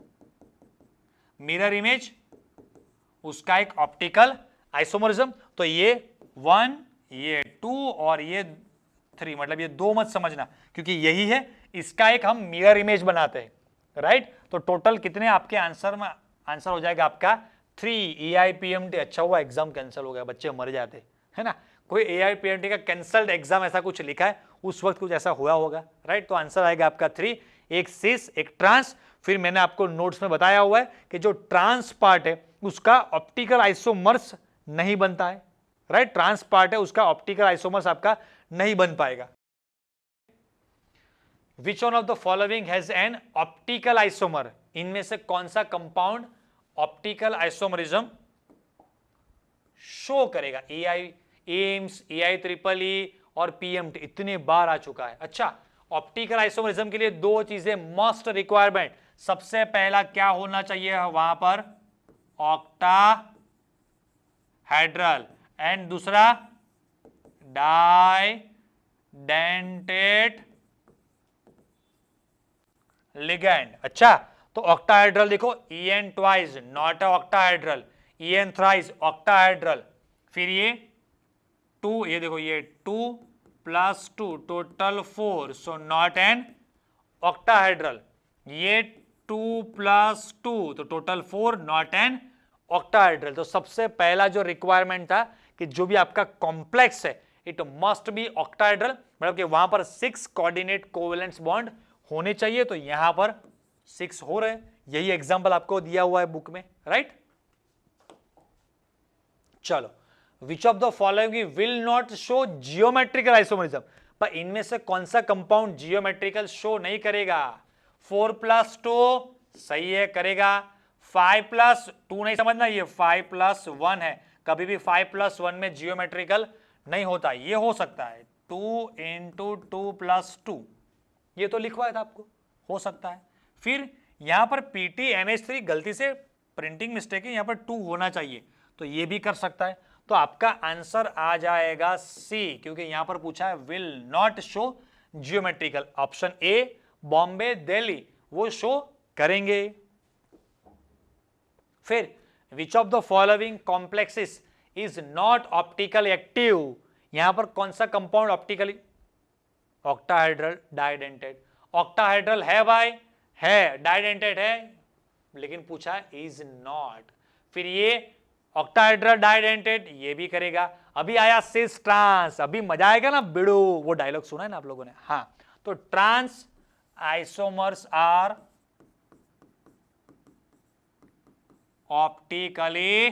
मिरर इमेज, उसका एक ऑप्टिकल आइसोमरिज्म। तो ये 1, ये 2 और ये 3, मतलब ये 2 मत समझना क्योंकि यही है, इसका एक हम मिरर इमेज बनाते हैं, राइट? तो टोटल कितने आपके आंसर में, आंसर हो जाएगा आपका 3 AIPMT। अच्छा हुआ एग्जाम कैंसिल हो गया, बच्चे मर जाते है ना। कोई AIPMT का कैंसल्ड एग्जाम ऐसा कुछ लिखा है, उस वक्त कुछ ऐसा हुआ होगा, राइट? तो आंसर आएगा आपका 3, एक सिस एक ट्रांस। फिर मैंने आपको नोट्स में बताया हुआ है कि जो ट्रांस पार्ट है उसका ऑप्टिकल आइसोमर्स नहीं बनता है, राइट? ट्रांस पार्ट है उसका ऑप्टिकल आइसोमर्स आपका नहीं बन पाएगा। Which one of the following has an optical isomer? इनमें से कौन सा कंपाउंड ऑप्टिकल आइसोमरिज्म शो करेगा? एम्स, AIEEE और PMT इतने बार आ चुका है। अच्छा, ऑप्टिकल आइसोमरिज्म के लिए 2 चीजें मस्ट रिक्वायरमेंट। सबसे पहला क्या होना चाहिए वहां पर? ऑक्टाहेड्रल, एंड दूसरा डाइडेंटेट लिगैंड। अच्छा, तो ऑक्टाहेड्रल देखो, En twice not a octahedral, En thrice octahedral. फिर ये 2, ये देखो ये 2+2 total 4, so not an octahedral. ये 2+2 तो टोटल 4, नॉट एन ऑक्टाहेड्रल। तो सबसे पहला जो रिक्वायरमेंट था कि जो भी आपका कॉम्प्लेक्स है इट मस्ट बी ऑक्टाहेड्रल, मतलब कि वहां पर 6 कोऑर्डिनेट कोवेलेंट बॉन्ड होने चाहिए, तो यहां पर 6 हो रहे, यही एग्जांपल आपको दिया हुआ है बुक में, राइट। चलो, विच of the following will not show geometrical isomerism, पर इनमें से कौन सा कंपाउंड जियोमेट्रिकल शो नहीं करेगा? 4+2 सही है, करेगा। 5+2 नहीं समझना, ये 5+1 है, कभी भी 5+1 में जियोमेट्रिकल नहीं होता, ये हो सकता है 2 × 2+2, ये तो लिखवाया था आपको, हो सकता है। फिर यहां पर PTNH3 गलती से प्रिंटिंग मिस्टेक है, यहां पर 2 होना चाहिए, तो ये भी कर सकता है। तो आपका आंसर आ जाएगा सी, क्योंकि यहां पर पूछा है will not show geometrical. Option A Bombay Delhi वो शो करेंगे। फिर विच of the following complexes is not optical active, यहां पर कौन सा कंपाउंड ऑप्टिकली? ऑक्टाहेड्रल डाइडेंटेड। ऑक्टाहेड्रल है भाई, है, डाइडेंटेड है, लेकिन पूछा है इज नॉट। फिर ये ऑक्टाहेड्रल डाइडेंटेड ये भी करेगा। अभी आया सिस ट्रांस, अभी मजा आएगा ना बिड़ो, वो डायलॉग सुना है ना आप लोगों ने, हाँ। तो trans isomers are optically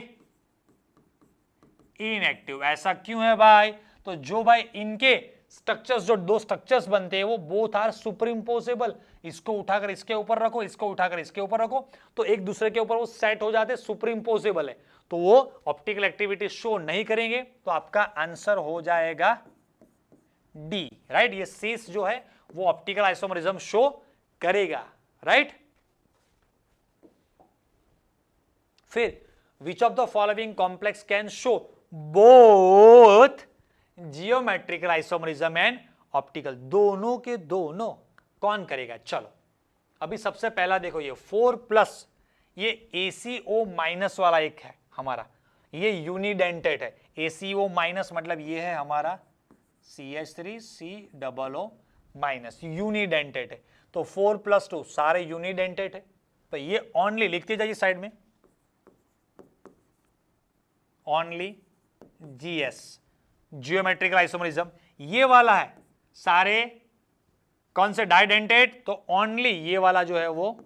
inactive. ऐसा क्यों है भाई? तो जो भाई इनके स्ट्रक्चर्स, जो दो स्ट्रक्चर्स बनते हैं वो बोथ आर सुपर इम्पोजेबल, इसको उठाकर इसके ऊपर रखो, इसको उठाकर इसके ऊपर रखो, तो एक दूसरे के ऊपर वो सेट हो जाते, सुपर इम्पोजेबल है, तो वो ऑप्टिकल एक्टिविटी शो नहीं करेंगे। तो आपका आंसर हो जाएगा डी, राइट। ये सीस जो है वो ऑप्टिकल आइसोमरिज्म शो करेगा, राइट। फिर विच of the following complex can show both geometrical isomerism and optical, दोनों के दोनों कौन करेगा? चलो, अभी सबसे पहला देखो, ये 4+, ये ACO- वाला एक है हमारा, ये यूनिडेंटेड है। ACO- मतलब ये है हमारा CH3COO-, यूनिडेंटेड है। तो 4+2 सारे यूनिडेंटेड है, तो ये ओनली लिखते जाइए साइड में, ओनली GS जियोमेट्रिकल आइसोमरिज्म। ये वाला है सारे कौन से? डाइडेंटेड, तो ओनली ये वाला जो है वो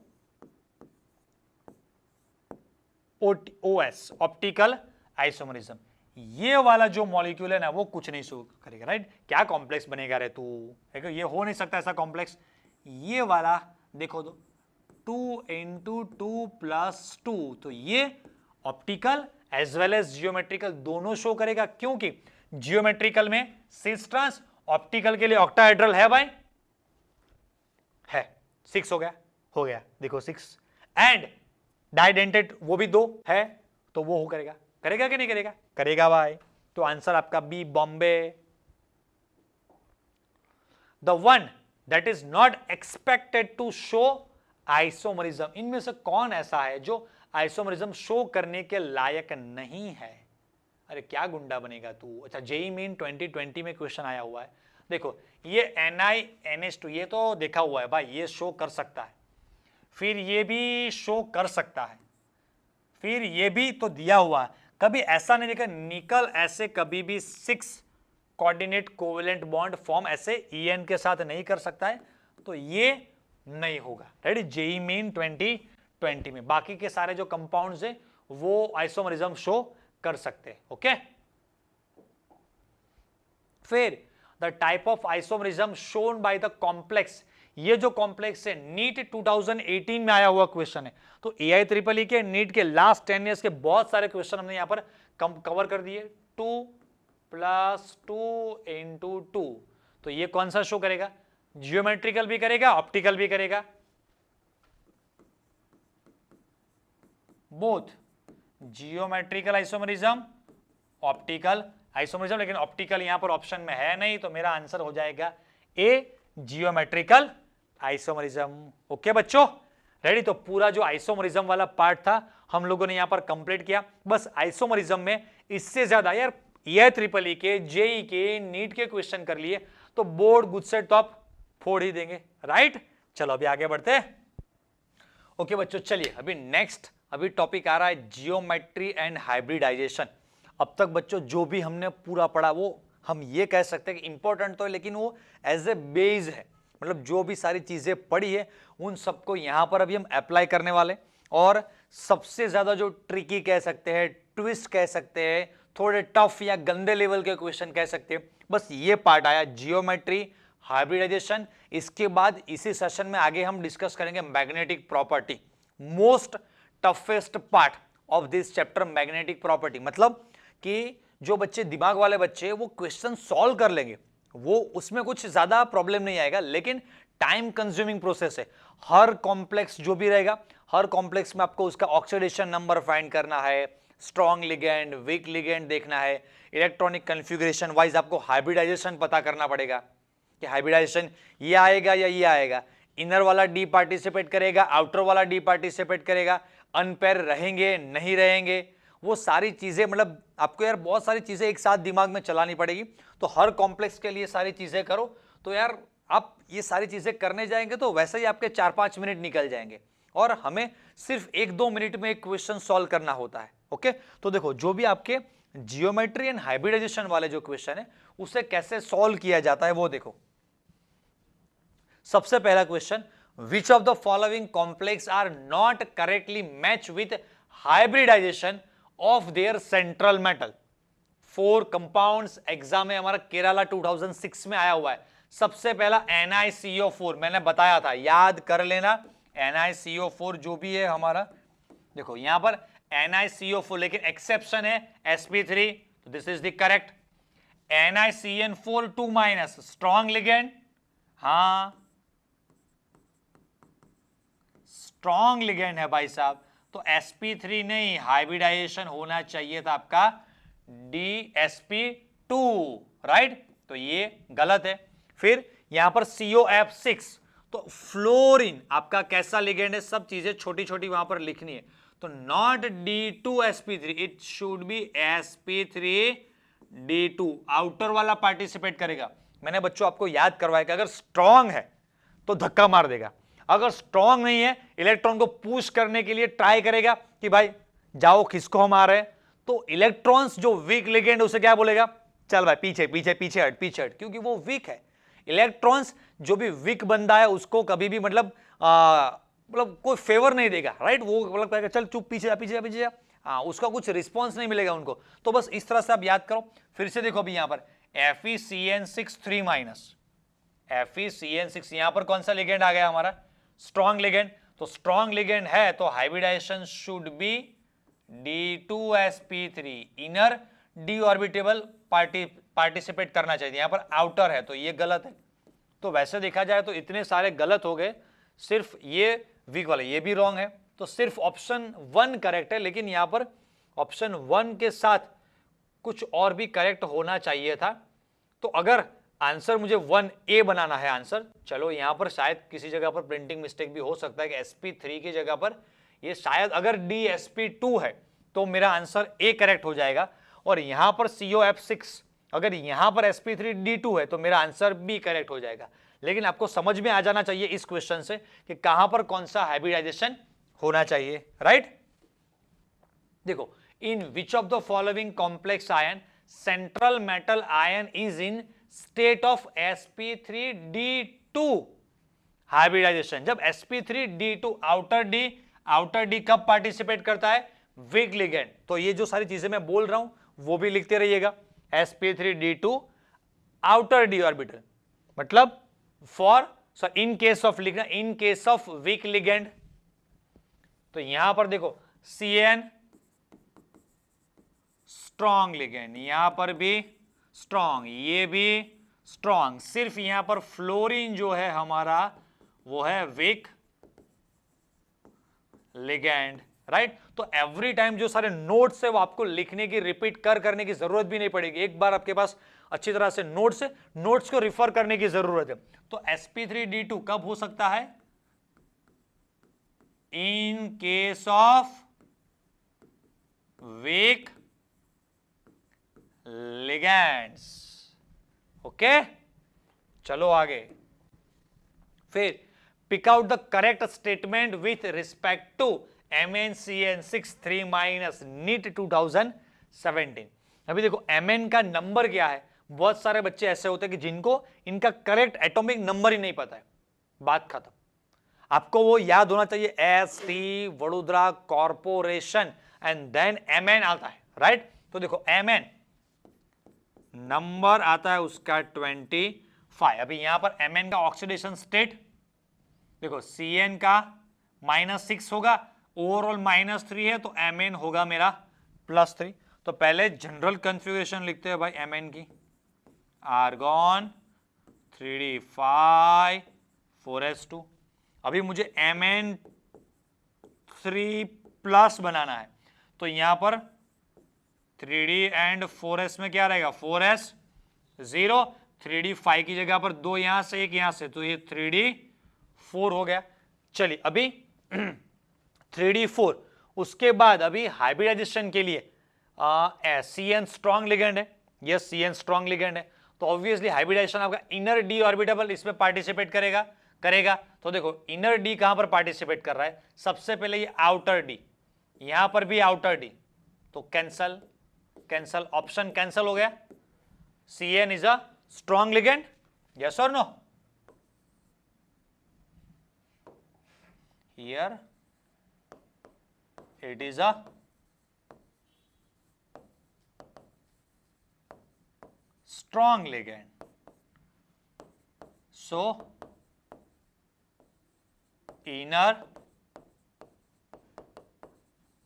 OS ऑप्टिकल आइसोमरिज्म। ये वाला जो मॉलिक्यूल है ना वो कुछ नहीं शो करेगा, राइट। क्या कॉम्प्लेक्स बनेगा रे तू, ये हो नहीं सकता ऐसा कॉम्प्लेक्स। ये वाला देखो तो 2 × 2+2, तो ये optical as well as geometrical दोनों शो करेगा, क्योंकि जियोमेट्रिकल में सिस ट्रांस, ऑप्टिकल के लिए ऑक्टाहेड्रल है भाई, है। 6 हो गया देखो 6, एंड डाइडेंटेड वो भी 2 है, तो वो हो करेगा, करेगा कि नहीं करेगा? करेगा भाई। तो आंसर आपका बी बॉम्बे। The one that is not expected to show isomerism, इनमें से कौन ऐसा है जो आइसोमरिज्म शो करने के लायक नहीं है? अरे क्या गुंडा बनेगा तू। अच्छा, जेईई मेन 2020 में क्वेश्चन आया हुआ है, देखो ये NiNH2 ये तो देखा हुआ है भाई, ये शो कर सकता है, फिर ये भी शो कर सकता है, फिर ये भी तो दिया हुआ है। कभी ऐसा नहीं देखा निकल ऐसे कभी भी 6 कोऑर्डिनेट कोवेलेंट बॉन्ड फॉर्म ऐसे EN के साथ नहीं कर सकता है, तो ये नहीं होगा, राइट। जेईई मेन 2020 में बाकी के सारे जो कंपाउंड्स हैं वो आइसोमरिज्म शो कर सकते हैं, ओके। फिर the type of isomerism shown by the complex, ये जो कॉम्प्लेक्स है नीट 2018 में आया हुआ क्वेश्चन है, तो AI-EEE के नीट के लास्ट 10 इयर्स के बहुत सारे क्वेश्चन हमने यहां पर कवर कर दिए। 2+2 × 2, तो ये कौन सा शो करेगा? जियोमेट्रिकल भी करेगा, ऑप्टिकल भी करेगा, both geometrical isomerism, optical isomerism, लेकिन ऑप्टिकल यहां पर ऑप्शन में है नहीं, तो मेरा आंसर हो जाएगा ए जियोमेट्रिकल आइसोमरिज्म। ओके बच्चों, रेडी। तो पूरा जो आइसोमरिज्म वाला पार्ट था हम लोगों ने यहां पर कंप्लीट किया। बस आइसोमरिज्म में इससे ज्यादा यार AI-EEE के, जेईई के, नीट के क्वेश्चन कर लिए तो बोर्ड गुस्से टॉप फोड़ ही देंगे, राइट। चलो अभी आगे बढ़ते हैं। ओके बच्चों, चलिए अभी नेक्स्ट टॉपिक आ रहा है जियोमेट्री एंड हाइब्रिडाइजेशन। अब तक बच्चों जो भी हमने पूरा पढ़ा वो हम ये कह सकते हैं कि इंपॉर्टेंट तो है लेकिन वो एज ए बेस है, मतलब जो भी सारी चीजें पढ़ी है उन सबको यहां पर अभी हम अप्लाई करने वाले। और सबसे ज्यादा जो ट्रिकी कह सकते हैं, ट्विस्ट कह सकते हैं, थोड़े टफ या गंदे लेवल के क्वेश्चन कह सकते हैं, बस ये पार्ट आया जियोमेट्री, हाइब्रिडाइजेशन। इसके बाद इसी सेशन में आगे हम डिस्कस करेंगे magnetic property, most toughest part of this chapter magnetic property. मतलब कि जो बच्चे दिमाग वाले बच्चे वो क्वेश्चन सॉल्व कर लेंगे, वो उसमें कुछ ज्यादा प्रॉब्लम नहीं आएगा, लेकिन टाइम कंज्यूमिंग प्रोसेस है। हर कॉम्प्लेक्स जो भी रहेगा, हर कॉम्प्लेक्स में आपको उसका ऑक्सीडेशन नंबर फाइंड करना है, स्ट्रॉन्ग लिगेंड, वीक लिगेंड देखना है, इलेक्ट्रॉनिक कन्फिगरेशन वाइज आपको हाइब्रिडाइजेशन पता करना पड़ेगा कि हाइब्रिडाइजेशन ये आएगा या ये आएगा, इनर वाला डी पार्टिसिपेट करेगा, आउटर वाला डी पार्टिसिपेट करेगा, अनपेयर रहेंगे नहीं रहेंगे, वो सारी चीजें, मतलब आपको यार बहुत सारी चीजें एक साथ दिमाग में चलानी पड़ेगी। तो हर कॉम्प्लेक्स के लिए सारी चीजें करो, तो यार आप ये सारी चीजें करने जाएंगे तो वैसे ही आपके 4-5 मिनट निकल जाएंगे, और हमें सिर्फ 1-2 मिनट में एक क्वेश्चन सॉल्व करना होता है। ओके, तो देखो जो भी आपके जियोमेट्री एंड हाइब्रिडाइजेशन वाले जो क्वेश्चन है उसे कैसे सॉल्व किया जाता है वो देखो। सबसे पहला question, which of the following complex are not correctly match with hybridization of their central metal. 4 compounds exam में हमारा केरला 2006 में आया हुआ है। सबसे पहला NiCO4, मैंने बताया था, याद कर लेना। NiCO4 जो भी है हमारा, देखो यहां पर NiCO4, लेकिन एक्सेप्शन है sp3, तो this is the correct. NiCN4 2- strong ligand, हाँ स्ट्रॉन्ग लिगेंड है भाई साहब, तो sp3 नहीं, हाइब्रिडाइजेशन होना चाहिए था आपका DsP2, राइट, तो ये गलत है। फिर यहां पर COF6, तो फ्लोरीन आपका कैसा लिगेंड है, सब चीजें छोटी छोटी वहां पर लिखनी है, तो not D2sp3, it should be sp3D2, outer वाला पार्टिसिपेट करेगा। मैंने बच्चों आपको याद करवाया कि अगर स्ट्रॉन्ग है तो धक्का मार देगा, अगर स्ट्रॉन्ग नहीं है इलेक्ट्रॉन को पुश करने के लिए ट्राई करेगा कि भाई जाओ खिसको हम आ रहे हैं, तो इलेक्ट्रॉन्स जो वीक लिगेंड उसे क्या बोलेगा, चल भाई पीछे पीछे पीछे हट पीछे हट, क्योंकि वो वीक है। इलेक्ट्रॉन्स जो भी वीक बंदा है उसको कभी भी मतलब कोई फेवर नहीं देगा, राइट, वो मतलब कहेगा चल चुप पीछे जा पीछे जा पीछे जा, हाँ उसका कुछ रिस्पॉन्स नहीं मिलेगा उनको। तो बस इस तरह से आप याद करो। फिर से देखो अभी यहां पर FeCN6 3-, FeCN6 यहां पर कौन सा लिगेंड आ गया हमारा, स्ट्रॉन्ग लिगेंड, तो स्ट्रॉन्ग लिगेंड है तो hybridization should be D2sp3, inner d orbital participate करना चाहिए, यहां पर आउटर है तो ये गलत है। तो वैसे देखा जाए तो इतने सारे गलत हो गए, सिर्फ ये वीक वाला ये भी रॉन्ग है, तो सिर्फ ऑप्शन 1 करेक्ट है, लेकिन यहां पर ऑप्शन 1 के साथ कुछ और भी करेक्ट होना चाहिए था। तो अगर आंसर मुझे 1A बनाना है आंसर, चलो यहां पर शायद किसी जगह पर प्रिंटिंग मिस्टेक भी हो सकता है कि sp3 की जगह पर ये शायद अगर DsP2 है तो मेरा आंसर A करेक्ट हो जाएगा, और यहां पर COF6 अगर यहां पर sp3D2 है तो मेरा आंसर B करेक्ट हो जाएगा। लेकिन आपको समझ में आ जाना चाहिए इस क्वेश्चन से कि कहां पर कौन सा हाइब्रिडाइजेशन होना चाहिए, राइट। देखो, in which of the following complex ion central metal ion is in state of sp3D2 hybridization. जब sp3D2 आउटर डी कब पार्टिसिपेट करता है, वीक लिगेंड। तो ये जो सारी चीजें मैं बोल रहा हूं वो भी लिखते रहिएगा, sp3D2 आउटर डी ऑर्बिटल, मतलब फॉर इन केस ऑफ लिखना, इन केस ऑफ वीक लिगेंड। तो यहां पर देखो CN स्ट्रॉन्ग लिगेंड, यहां पर भी स्ट्रॉन्ग, ये भी स्ट्रॉन्ग, सिर्फ यहां पर फ्लोरीन जो है हमारा वो है वीक लिगेंड, राइट। तो एवरी टाइम जो सारे नोट्स है वो आपको लिखने की, रिपीट करने की जरूरत भी नहीं पड़ेगी, एक बार आपके पास अच्छी तरह से नोट्स है, नोट्स को रिफर करने की जरूरत है। तो sp3D2 कब हो सकता है, in case of weak ligands. Okay, चलो आगे। फिर pick out the correct statement with respect to MnCN6 3- NEET 2017। अभी देखो Mn का नंबर क्या है, बहुत सारे बच्चे ऐसे होते हैं कि जिनको इनका करेक्ट एटॉमिक नंबर ही नहीं पता है, बात खत्म। आपको वो याद होना चाहिए, ST Vadodara corporation and then MN आता है, राइट। तो देखो MN नंबर आता है उसका 25। अभी यहां पर MN का ऑक्सीडेशन स्टेट देखो, CN का -6 होगा, ओवरऑल -3 है, तो MN होगा मेरा +3। तो पहले जनरल कॉन्फ़िगरेशन लिखते हैं भाई MN की, आर्गॉन 3d5 4s2। अभी मुझे Mn3+ बनाना है, तो यहां पर 3d एंड 4s में क्या रहेगा, 4s 0, 3d5 की जगह पर 2 यहां से 1 यहां से, तो ये 3d4 हो गया। चलिए अभी 3d4, उसके बाद अभी हाइब्रिडाइजेशन के लिए CN स्ट्रॉन्ग लिगेंड है, यस CN स्ट्रॉन्ग लिगेंड है, तो ऑब्वियसली हाइब्रिडाइजेशन आपका इनर डी ऑर्बिटल इसमें पार्टिसिपेट करेगा। तो देखो इनर डी कहां पर पार्टिसिपेट कर रहा है, सबसे पहले ये आउटर डी, यहां पर भी आउटर डी, तो कैंसल ऑप्शन कैंसल हो गया। CN is a strong ligand, yes और no? Here it is a strong ligand, so inner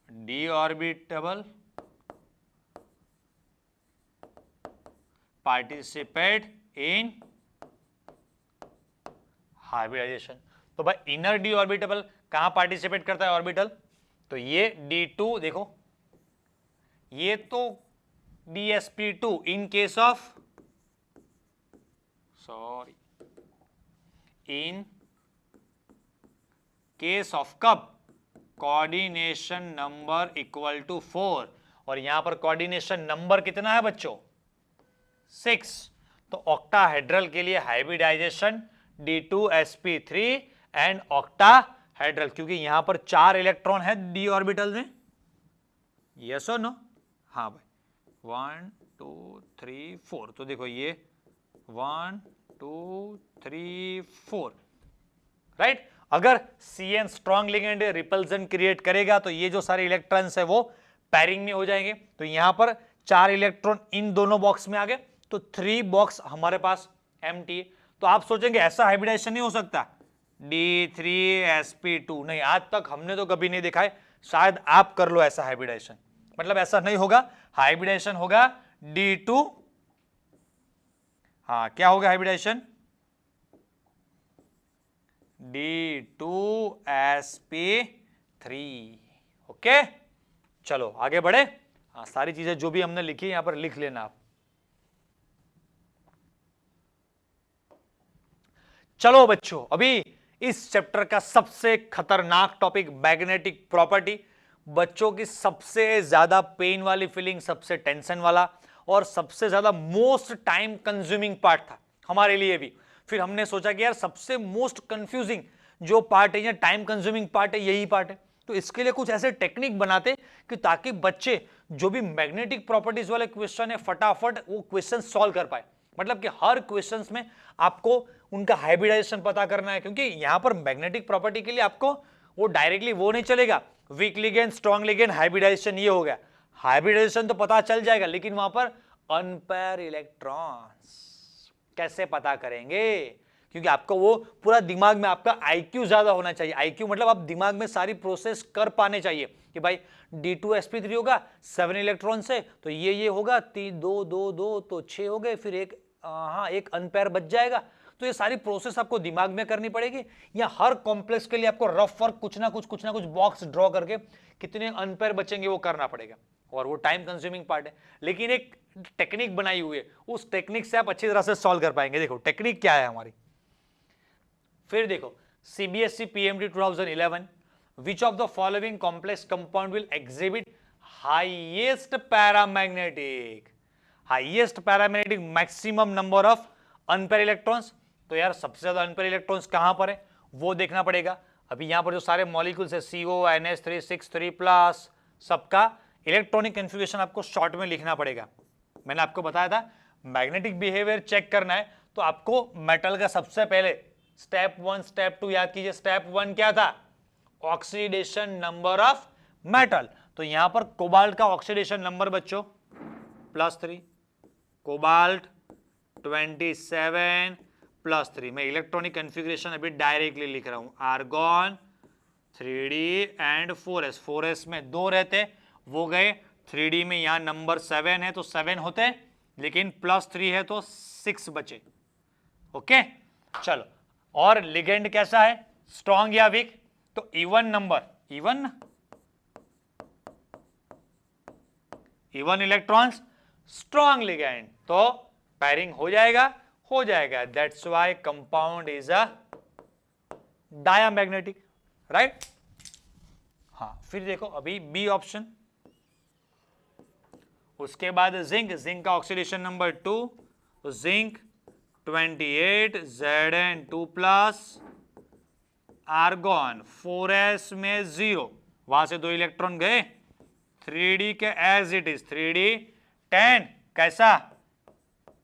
d orbital participate in hybridization। तो भाई इनर डी ऑर्बिटल कहां पार्टिसिपेट करता है ऑर्बिटल, तो ये D2 देखो, ये तो DsP2 in case of, sorry, in case of कब, कोऑर्डिनेशन नंबर इक्वल टू 4, और यहां पर कोऑर्डिनेशन नंबर कितना है बच्चों, 6। तो ऑक्टाहेड्रल के लिए हाइब्रिडाइजेशन D2sp3 एंड ऑक्टाहेड्रल, क्योंकि यहां पर 4 इलेक्ट्रॉन है डी ऑर्बिटल में, यस और नो? हाँ भाई 1 2 3 4, तो देखो ये 1 2 3 4, राइट। अगर CN strong ligand repulsion create करेगा तो ये जो सारे इलेक्ट्रॉन्स है वो पैरिंग में हो जाएंगे, तो यहां पर 4 इलेक्ट्रॉन इन दोनों बॉक्स में आ गए, तो 3 बॉक्स हमारे पास एम्प्टी। तो आप सोचेंगे ऐसा हाइब्रिडाइजेशन नहीं हो सकता, D3sp2, नहीं, आज तक हमने तो कभी नहीं देखा है, शायद आप कर लो ऐसा हाइब्रिडाइजेशन, मतलब ऐसा नहीं होगा, हाइब्रिडाइजेशन होगा D2, हाँ क्या होगा हाइब्रिडाइजेशन, D2sp3। ओके चलो आगे बढ़े। हाँ सारी चीजें जो भी हमने लिखी यहां पर लिख लेना आप। चलो बच्चों, अभी इस चैप्टर का सबसे खतरनाक टॉपिक मैग्नेटिक प्रॉपर्टी, बच्चों की सबसे ज्यादा पेन वाली फीलिंग, सबसे टेंशन वाला और सबसे ज्यादा मोस्ट टाइम कंज्यूमिंग पार्ट था हमारे लिए भी। फिर हमने सोचा कि यार सबसे मोस्ट कंफ्यूजिंग जो पार्ट है या टाइम कंज्यूमिंग पार्ट है यही पार्ट है, तो इसके लिए कुछ ऐसे टेक्निक बनाते कि ताकि बच्चे जो भी मैग्नेटिक प्रॉपर्टीज वाले क्वेश्चन है फटाफट वो क्वेश्चन सॉल्व कर पाए। मतलब कि हर क्वेश्चंस में आपको उनका हाइब्रिडाइजेशन पता करना है, क्योंकि यहां पर मैग्नेटिक प्रॉपर्टी के लिए आपको वो डायरेक्टली वो नहीं चलेगा, weak ligand strong ligand hybridization ये हो गया, हाइब्रिडाइजेशन तो पता चल जाएगा, लेकिन वहां पर अनपेयर इलेक्ट्रॉन्स कैसे पता करेंगे, क्योंकि आपको वो पूरा दिमाग में आपका IQ ज्यादा होना चाहिए। IQ मतलब आप दिमाग में सारी प्रोसेस कर पाने चाहिए कि भाई D2sp3 होगा 7 इलेक्ट्रॉन से, तो ये होगा 3 2 2 2 तो 6 हो गए, फिर एक एक अनपेयर बच जाएगा। तो ये सारी प्रोसेस आपको दिमाग में करनी पड़ेगी, या हर कॉम्प्लेक्स के लिए आपको रफ वर्क कुछ ना कुछ बॉक्स ड्रॉ करके कितने अनपेयर बचेंगे वो करना पड़ेगा, और वो टाइम कंज्यूमिंग पार्ट है। लेकिन एक टेक्निक बनाई हुई है, उस टेक्निक से आप अच्छी तरह से सॉल्व कर पाएंगे। देखो टेक्निक क्या है हमारी, फिर देखो CBSE PMT 2011, which of the following complex compound will exhibit highest paramagnetic maximum number of unpaired electrons। तो यार सबसे ज्यादा अनपेयर इलेक्ट्रॉन्स कहां पर है वो देखना पड़ेगा। अभी यहां पर जो सारे मॉलिक्यूल्स है CO NH3 6 3+, सबका इलेक्ट्रॉनिक कन्फिगरेशन आपको शॉर्ट में लिखना पड़ेगा। मैंने आपको बताया था मैग्नेटिक बिहेवियर चेक करना है तो आपको मेटल का सबसे पहले स्टेप 1 स्टेप 2 याद कीजिए। स्टेप 1 क्या था? Oxidation number of metal. तो यहां पर कोबाल्ट का ऑक्सीडेशन नंबर बच्चों +3, कोबाल्ट 27 +3। मैं इलेक्ट्रॉनिक कन्फिग्रेशन अभी डायरेक्टली लिख रहा हूं, argon 3d and 4s। 4s में 2 रहते, वो गए। 3d में यहां नंबर 7 है तो 7 होते, लेकिन +3 है तो 6 बचे। ओके चलो, और लिगेंड कैसा है, स्ट्रॉन्ग या वीक? तो even number, even electrons, strong ligand, तो पैरिंग हो जाएगा। That's why compound is a diamagnetic, right. हाँ, फिर देखो अभी बी ऑप्शन, उसके बाद जिंक का ऑक्सीडेशन नंबर 2, तो जिंक 28 Zn2+, आर्गॉन 4s में 0, वहां से 2 इलेक्ट्रॉन गए। 3d के एज इट इज, 3d 10, कैसा?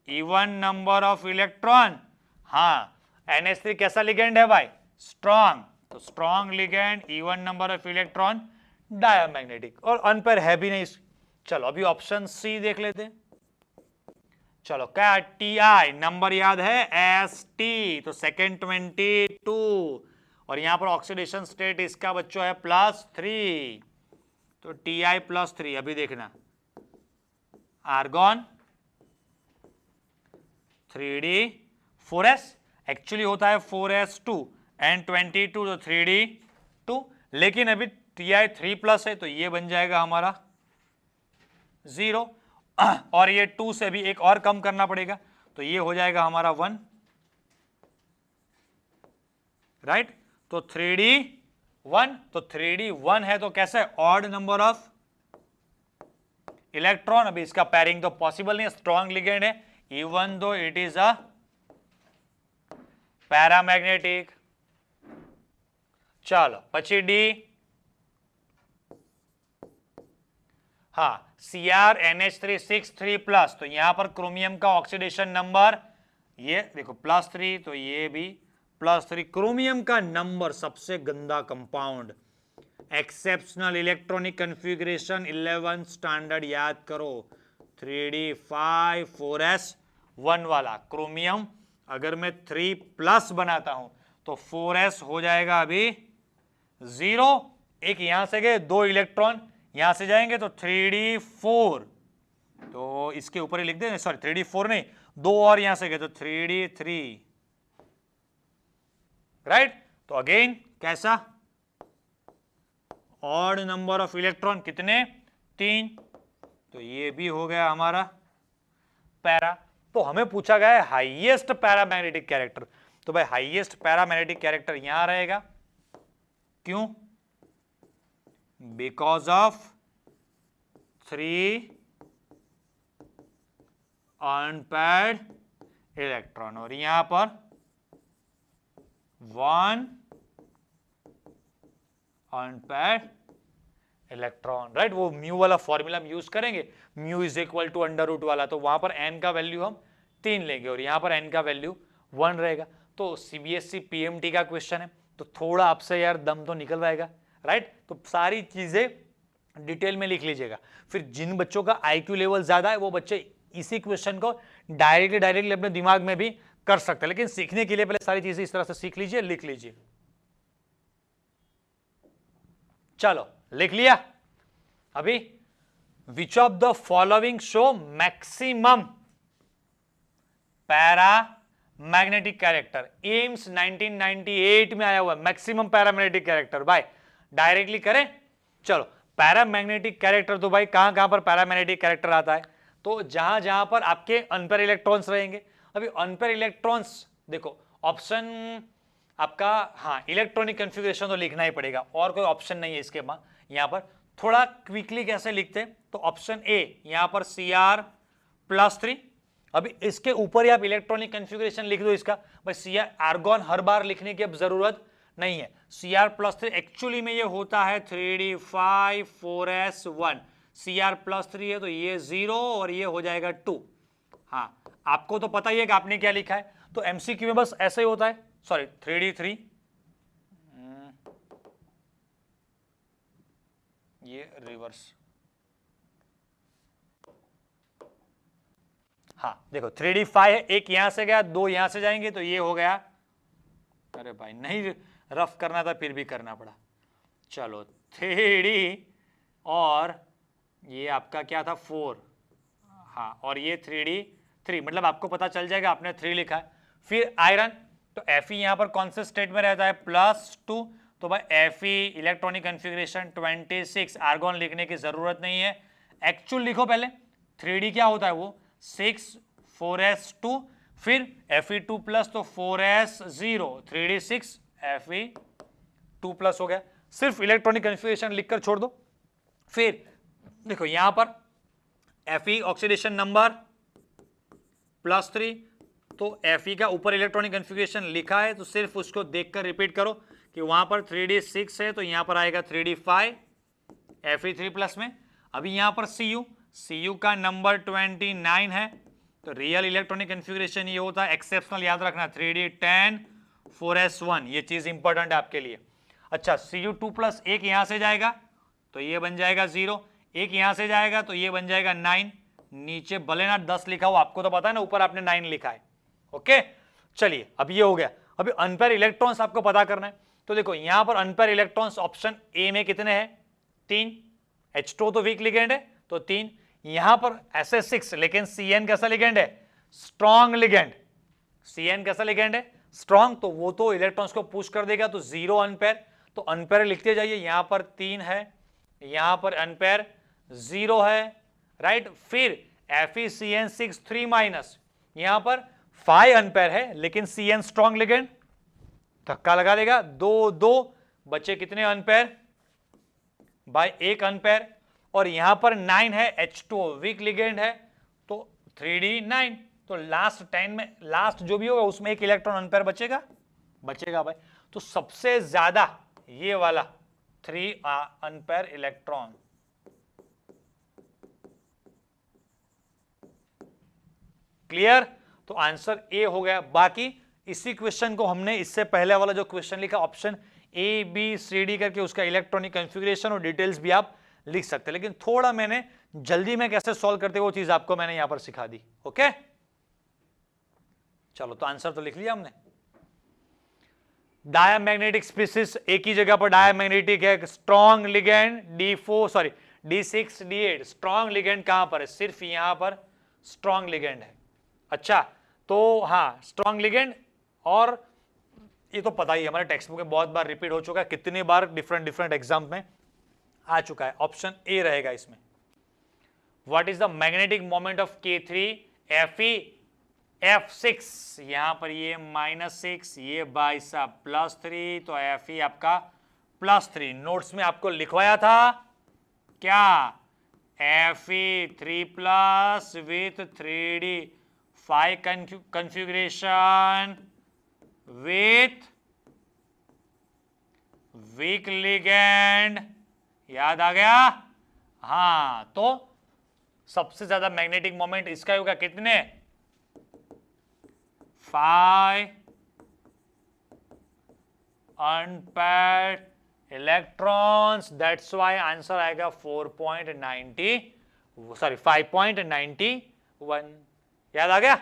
Even number of electron. हाँ, NH3 कैसा लिगेंड है भाई? स्ट्रॉन्ग, तो strong ligand, even number of electron, diamagnetic, और अनपेयर है भी नहीं। चलो अभी ऑप्शन सी देख लेते हैं। चलो क्या, Ti नंबर याद है, St, तो सेकेंड 22, और यहां पर ऑक्सीडेशन स्टेट इसका बच्चों है +3, तो Ti +3। अभी देखना, आर्गॉन 3d 4s, एक्चुअली होता है 4s2 एंड 22, तो 3d 2, लेकिन अभी Ti 3+ है तो ये बन जाएगा हमारा 0, और ये 2 से भी एक और कम करना पड़ेगा, तो ये हो जाएगा हमारा 1, राइट। तो 3d 1, तो 3d 1 है तो कैसे, ऑड नंबर ऑफ इलेक्ट्रॉन। अभी इसका पैरिंग तो पॉसिबल नहीं है, स्ट्रॉन्ग लिगेंड है, even though it is a paramagnetic. चलो પછી डी, हाँ, Cr NH3 6 3+, तो यहां पर क्रोमियम का ऑक्सीडेशन नंबर, ये देखो +3, तो ये भी +3। क्रोमियम का नंबर सबसे गंदा compound, exceptional electronic configuration 11 standard याद करो, 3d5 4s 1 वाला क्रोमियम। अगर मैं 3+ बनाता हूं तो 4s हो जाएगा अभी 0, एक यहां से गए, 2 इलेक्ट्रॉन यहां से जाएंगे तो 3d4, तो इसके ऊपर ही लिख दें, सॉरी 3d4 नहीं, 2 और यहां से गए तो 3d3, राइट। तो अगेन कैसा, ऑड नंबर ऑफ इलेक्ट्रॉन, कितने, 3, तो ये भी हो गया हमारा पैरा। तो हमें पूछा गया है हाईएस्ट पैरामैग्नेटिक कैरेक्टर, तो भाई हाईएस्ट पैरामैग्नेटिक कैरेक्टर यहां रहेगा, क्यों? बिकॉज ऑफ 3 अनपेयर्ड इलेक्ट्रॉन, और यहां पर 1 अनपेयर्ड इलेक्ट्रॉन, राइट। वो म्यू वाला फॉर्मूला हम यूज करेंगे, म्यू इज इक्वल टू √ वाला, तो वहां पर n का वैल्यू हम 3 लेंगे और यहां पर n का वैल्यू 1 रहेगा। तो CBSE PMT का क्वेश्चन है, तो थोड़ा आपसे यार दम तो निकल जाएगा, राइट। तो सारी चीजें डिटेल में लिख लीजिएगा। फिर जिन बच्चों का IQ लेवल ज्यादा है वो बच्चे इसी क्वेश्चन को डायरेक्टली अपने दिमाग में भी कर सकते हैं, लेकिन सीखने के लिए पहले सारी चीजें इस तरह से सीख लीजिए, लिख लीजिए। चलो लिख लिया। अभी विच of the following show maximum paramagnetic character, AIIMS 1998 में आया हुआ मैक्सिमम पैरामैग्नेटिक कैरेक्टर, भाई डायरेक्टली करें। चलो पैरामैग्नेटिक कैरेक्टर, तो भाई कहां कहां पर पैरामैग्नेटिक कैरेक्टर आता है, तो जहां जहां पर आपके अनपेयर इलेक्ट्रॉन्स रहेंगे। अभी अनपेयर इलेक्ट्रॉन्स देखो, ऑप्शन आपका, हाँ इलेक्ट्रॉनिक कन्फिग्रेशन तो लिखना ही पड़ेगा, और कोई ऑप्शन नहीं है इसके बाद। यहां पर थोड़ा क्विकली कैसे लिखते हैं, तो ऑप्शन ए, यहां पर Cr+3। अभी इसके ऊपर ही आप इलेक्ट्रॉनिक कन्फिग्रेशन लिख दो इसका, भाई Cr, आर्गॉन हर बार लिखने की अब जरूरत नहीं है। Cr+3 एक्चुअली में ये होता है 3d5 4s1, Cr+3 है तो ये 0 और ये हो जाएगा 2, हाँ, आपको तो पता ही है कि आपने क्या लिखा है, तो एमसीक्यू में बस ऐसा ही होता है, सॉरी 3D3 ये रिवर्स, हाँ देखो 3D5 है, एक यहां से गया, दो यहां से जाएंगे तो ये हो गया, अरे भाई नहीं रफ करना था फिर भी करना पड़ा, चलो 3D और ये आपका क्या था 4, हाँ और ये 3D3, मतलब आपको पता चल जाएगा आपने 3 लिखा है। फिर आयरन, तो Fe यहां पर कौन से स्टेट में रहता है, +2, तो भाई Fe इलेक्ट्रॉनिक कन्फिग्रेशन 26, आर्गॉन लिखने की जरूरत नहीं है, एक्चुअल लिखो पहले, 3D क्या होता है वो 6 4s2, फिर Fe2+ तो 4s0, 3D6 Fe2+ हो गया, सिर्फ इलेक्ट्रॉनिक कन्फिग्रेशन लिखकर छोड़ दो। फिर देखो यहां पर Fe ऑक्सीडेशन नंबर +3, तो Fe का ऊपर इलेक्ट्रॉनिक कन्फिग्रेशन लिखा है तो सिर्फ उसको देखकर रिपीट करो कि वहां पर 3D6 है तो यहां पर आएगा 3D5 Fe3+ में। अभी यहां पर Cu का नंबर 29 है तो रियल इलेक्ट्रॉनिक कन्फिग्रेशन ये होता है, एक्सेप्शनल याद रखना 3D10 4s1, ये चीज इंपॉर्टेंट है आपके लिए। अच्छा Cu2+ एक यहां से जाएगा तो ये बन जाएगा 0, एक यहां से जाएगा तो ये बन जाएगा 9, नीचे भले ना 10 लिखा हो, आपको तो पता है ना ऊपर आपने 9 लिखा है। ओके चलिए अब ये हो गया। अभी अनपेयर इलेक्ट्रॉन्स आपको पता करना है, तो देखो यहां पर अनपेयर इलेक्ट्रॉन्स ऑप्शन ए में कितने हैं 3, H2 तो वीक लिगेंड है तो 3, यहां पर SS6 लेकिन Cn कैसा लिगेंड है स्ट्रॉन्ग लिगेंड, Cn कैसा लिगेंड है स्ट्रॉन्ग, तो वो तो इलेक्ट्रॉन्स को पुश कर देगा तो 0 अनपेयर, तो अनपेयर लिखते जाइए, यहां पर 3 है, यहां पर अनपेयर 0 है, राइट। फिर FeCN6 3-, यहां पर 5 अनपेयर है लेकिन Cn स्ट्रॉन्ग लिगेंड, धक्का लगा देगा, 2 बचे कितने अनपेयर बाय 1 अनपेयर, और यहां पर 9 है, H2 वीक लिगेंड है तो 3D9, तो लास्ट 10 में लास्ट जो भी होगा उसमें एक इलेक्ट्रॉन अनपेयर बचेगा भाई, तो सबसे ज्यादा ये वाला 3 अनपेयर इलेक्ट्रॉन। क्लियर, तो आंसर ए हो गया। बाकी इसी क्वेश्चन को हमने इससे पहले वाला जो क्वेश्चन लिखा ऑप्शन ABCD करके उसका इलेक्ट्रॉनिक कॉन्फ़िगरेशन और डिटेल्स भी आप लिख सकते हैं, लेकिन थोड़ा मैंने जल्दी में कैसे सॉल्व करते वो चीज आपको मैंने यहां पर सिखा दी। ओके चलो तो आंसर तो लिख लिया हमने। डायमैग्नेटिक स्पीसीज एक ही जगह पर डायमैग्नेटिक है, strong ligand D6 D8, strong ligand कहां पर है सिर्फ यहां पर स्ट्रॉन्ग लिगेंड है। अच्छा तो हाँ स्ट्रॉन्ग लिगेंड, और ये तो पता ही है हमारे टेक्स्ट बुक में बहुत बार रिपीट हो चुका है, कितनी बार डिफरेंट एग्जाम में आ चुका है, ऑप्शन ए रहेगा इसमें। What is the magnetic moment of K3 Fe F6, यहां पर ये -6, ये बाई साहब +3, तो Fe आपका +3, नोट्स में आपको लिखवाया था क्या Fe3+ with 3D5 configuration with week ligand, याद आ गया। हाँ तो सबसे ज्यादा मैग्नेटिक मोमेंट इसका होगा कितने 5 unpaired electrons, that's why answer आएगा 5.91, याद आ गया।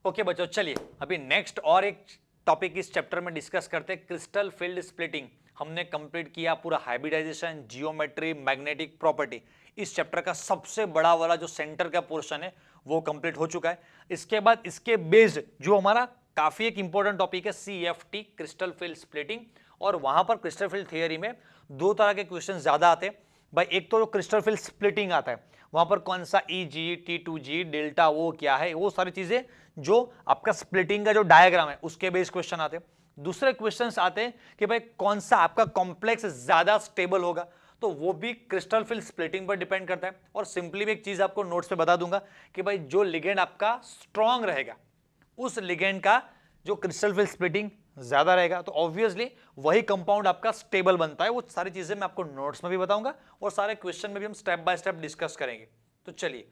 ओके बच्चों चलिए अभी नेक्स्ट और एक टॉपिक इस चैप्टर में डिस्कस करते हैं, क्रिस्टल फील्ड स्प्लिटिंग। हमने कंप्लीट किया पूरा हाइब्रिडाइजेशन, जियोमेट्री, मैग्नेटिक प्रॉपर्टी। इस चैप्टर का सबसे बड़ा वाला जो सेंटर का पोर्शन है वो कंप्लीट हो चुका है। इसके बाद इसके बेस्ड जो हमारा काफी एक इंपॉर्टेंट टॉपिक है CFT, क्रिस्टल फील्ड स्प्लिटिंग, और वहां पर क्रिस्टल फील्ड थियरी में दो तरह के क्वेश्चन ज्यादा आते हैं भाई। एक तो क्रिस्टल फील्ड स्प्लिटिंग आता है, वहां पर कौन सा EG T2G डेल्टा वो क्या है, वो सारी चीजें जो आपका स्प्लिटिंग का जो डायग्राम है उसके बेस्ड क्वेश्चन आते हैं। दूसरे क्वेश्चंस आते हैं कि भाई कौन सा आपका कॉम्प्लेक्स ज्यादा स्टेबल होगा, तो वो भी क्रिस्टल फील्ड स्प्लिटिंग पर डिपेंड करता है। और सिंपली भी एक चीज आपको नोट्स पे बता दूंगा कि भाई जो लिगेंड आपका स्ट्रॉन्ग रहेगा उस लिगेंड का जो क्रिस्टल फील्ड स्प्लिटिंग ज्यादा रहेगा, तो ऑब्वियसली वही कंपाउंड आपका स्टेबल बनता है। वो सारी चीजें मैं आपको नोट्स में भी बताऊंगा और सारे क्वेश्चन में भी हम स्टेप बाय स्टेप डिस्कस करेंगे। तो चलिए,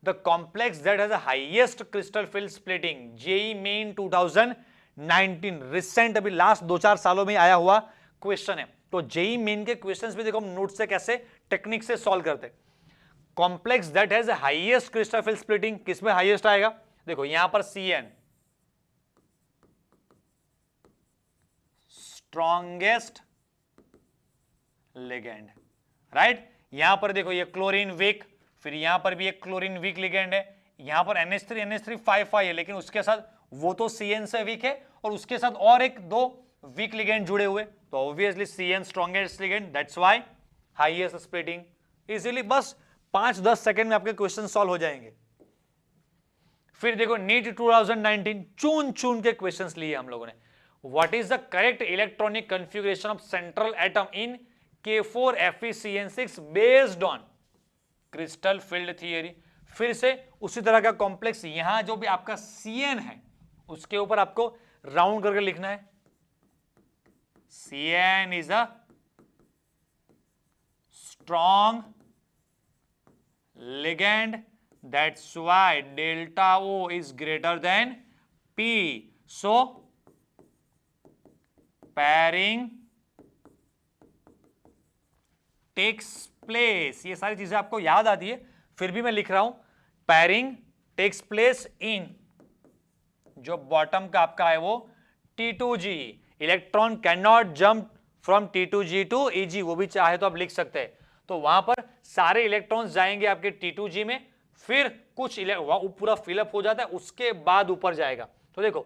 the complex that has the highest crystal field splitting, JEE Main 2019, recent अभी लास्ट 2-4 सालों में आया हुआ क्वेश्चन है। तो जेई मेन के क्वेश्चंस भी देखो हम नोट से कैसे टेक्निक से सॉल्व करते हैं। Complex that has highest crystal field splitting, किसमें हाईएस्ट आएगा? देखो यहां पर Cn, स्ट्रॉन्गेस्ट लिगेंड, राइट। यहां पर देखो ये क्लोरीन वीक, फिर यहां पर भी एक क्लोरीन वीक लिगेंड है, यहां पर NH3 5 है, लेकिन उसके साथ वो तो Cn से वीक है और उसके साथ और एक दो वीक लिगेंड जुड़े हुए, तो obviously Cn strongest ligand, that's why highest splitting. Easily बस 5-10 सेकंड में आपके क्वेश्चन सॉल्व हो जाएंगे। फिर देखो नीट 2019 चुन चुन के क्वेश्चंस लिए हम लोगों ने। What is the correct electronic configuration of central atom in K4FeCN6 based on crystal field theory. फिर से उसी तरह का कॉम्प्लेक्स, यहां जो भी आपका Cn है उसके ऊपर आपको राउंड करके लिखना है, Cn is a strong ligand, that's why delta O is greater than P, so pairing takes place। ये सारी चीजें आपको याद आती है, फिर भी मैं लिख रहा हूं, pairing takes place in, जो बॉटम का आपका है वो T2G, electron can not jump from T2G to Eg, वो भी चाहे तो आप लिख सकते हैं। तो वहां पर सारे इलेक्ट्रॉन्स जाएंगे आपके T2G में, फिर कुछ पूरा फिलअप हो जाता है, उसके बाद ऊपर जाएगा। तो देखो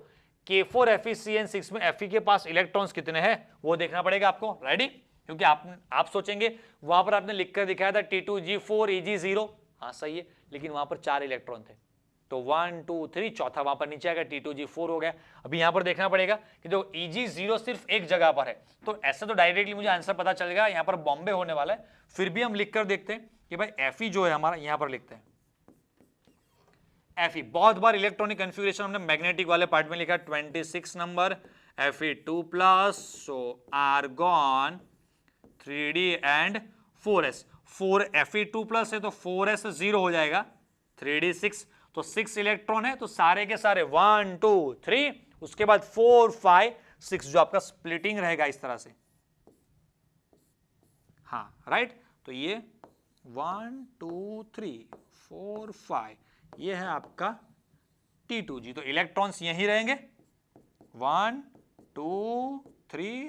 K4FeCN6 में Fe के पास इलेक्ट्रॉन्स कितने हैं वो देखना पड़ेगा आपको, रेडी? क्योंकि आप सोचेंगे वहां पर आपने लिखकर दिखाया था T2G4 Eg0, हाँ सही है, लेकिन वहां पर 4 इलेक्ट्रॉन थे, तो 1 2 3 चौथा वहां पर नीचे आएगा, T2G4 हो गया। अभी यहां पर देखना पड़ेगा कि जो Eg0 सिर्फ एक जगह पर है, तो ऐसे तो डायरेक्टली मुझे आंसर पता चलेगा, यहां पर बॉम्बे होने वाला है। फिर भी हम लिखकर देखते हैं कि भाई Fe जो है हमारा, यहां पर लिखते हैं Fe। बहुत बार इलेक्ट्रॉनिक कॉन्फ़िगरेशन हमने मैग्नेटिक वाले पार्ट में लिखा 26 number Fe2+, so argon 3d and 4s, 4 Fe2+ है तो 4s 0 हो जाएगा, 3d 6, तो 6 इलेक्ट्रॉन है, तो सारे के सारे 1 2 3, उसके बाद 4 5 6 जो आपका स्प्लिटिंग रहेगा इस तरह से, हाँ राइट। तो ये 1 2 3 4 5 ये है आपका T2G, तो इलेक्ट्रॉन्स यहीं रहेंगे, 1 2 3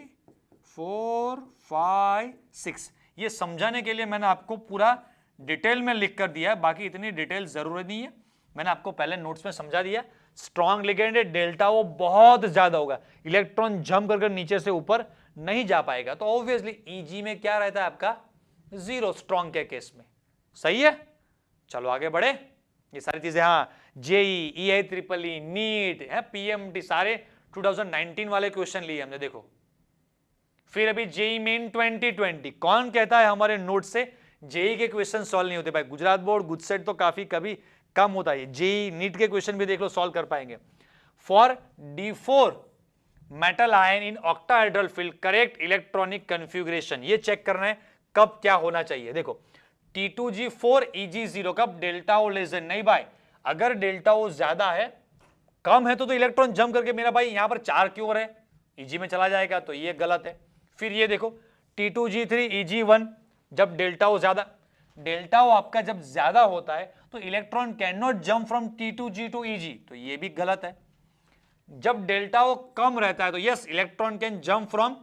4 5 6। ये समझाने के लिए मैंने आपको पूरा डिटेल में लिख कर दिया है, बाकी इतनी डिटेल जरूरत नहीं है, मैंने आपको पहले नोट्स में समझा दिया। स्ट्रॉन्ग लिगेंड है, डेल्टा वो बहुत ज्यादा होगा, इलेक्ट्रॉन जंप कर नीचे से ऊपर नहीं जा पाएगा, तो ऑब्वियसली Eg में क्या रहता है आपका 0 स्ट्रॉन्ग के केस में, सही है। चलो आगे बढ़े, ये सारी चीजें, हाँ जेई EIEEE नीट है, PMT सारे 2019 वाले क्वेश्चन लिए हमने, देखो। फिर अभी जेई मेन 2020, कौन कहता है हमारे नोट से जेई के क्वेश्चन सॉल्व नहीं होते? भाई गुजरात बोर्ड गुजसेट तो काफी कभी कम होता है, जेई नीट के क्वेश्चन भी देख लो सॉल्व कर पाएंगे। For D4 metal ion in octahedral field correct electronic configuration, ये चेक करना है कब क्या होना चाहिए। देखो T2G4 Eg0 कब? डेल्टा ओ लेस देन, नहीं भाई, अगर डेल्टा ओ ज्यादा है, कम है तो इलेक्ट्रॉन जंप करके मेरा भाई यहां पर 4 क्यों है, Eg में चला जाएगा, तो ये गलत है। फिर ये देखो T2G3 Eg1, जब डेल्टा ओ ज्यादा, डेल्टा ओ आपका जब ज्यादा होता है तो electron can not jump from T2G to Eg, तो ये भी गलत है। जब डेल्टा ओ कम रहता है तो yes, electron can jump from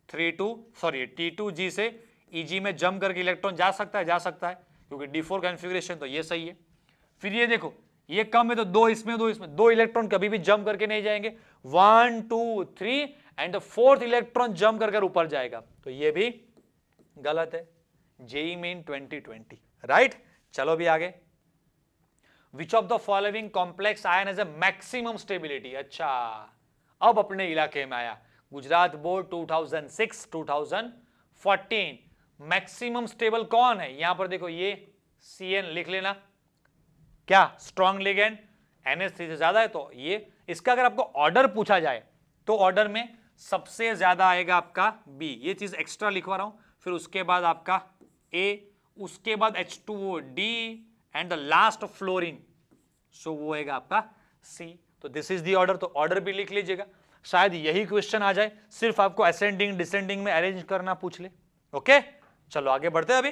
T2G से Eg में जंप करके इलेक्ट्रॉन जा सकता है, क्योंकि D4 कॉन्फ़िगरेशन, तो ये सही है। फिर ये देखो ये कम है तो 2 इसमें 2 इसमें, 2 इलेक्ट्रॉन कभी भी जंप करके नहीं जाएंगे, 1 2 3 and the 4th electron jump करके ऊपर जाएगा, तो ये भी गलत है। JEE Main 2020, right. चलो भी आगे, which of the following complex ion has a maximum stability. अच्छा, अब अपने इलाके में आया, गुजरात बोर्ड 2006 2014, मैक्सिमम स्टेबल कौन है? यहां पर देखो ये Cn लिख लेना, क्या स्ट्रॉन्ग लिगेंड, NH3 से ज्यादा है, तो ये इसका अगर आपको ऑर्डर पूछा जाए तो ऑर्डर में सबसे ज्यादा आएगा आपका B, ये चीज एक्स्ट्रा लिखवा रहा हूं। फिर उसके बाद आपका A, उसके बाद H2O D and the last fluorine, so वो होगा आपका C। तो दिस इज द ऑर्डर, तो ऑर्डर भी लिख लीजिएगा, शायद यही क्वेश्चन आ जाए, सिर्फ आपको असेंडिंग डिसेंडिंग में अरेंज करना पूछ ले। ओके, चलो आगे बढ़ते हैं अभी।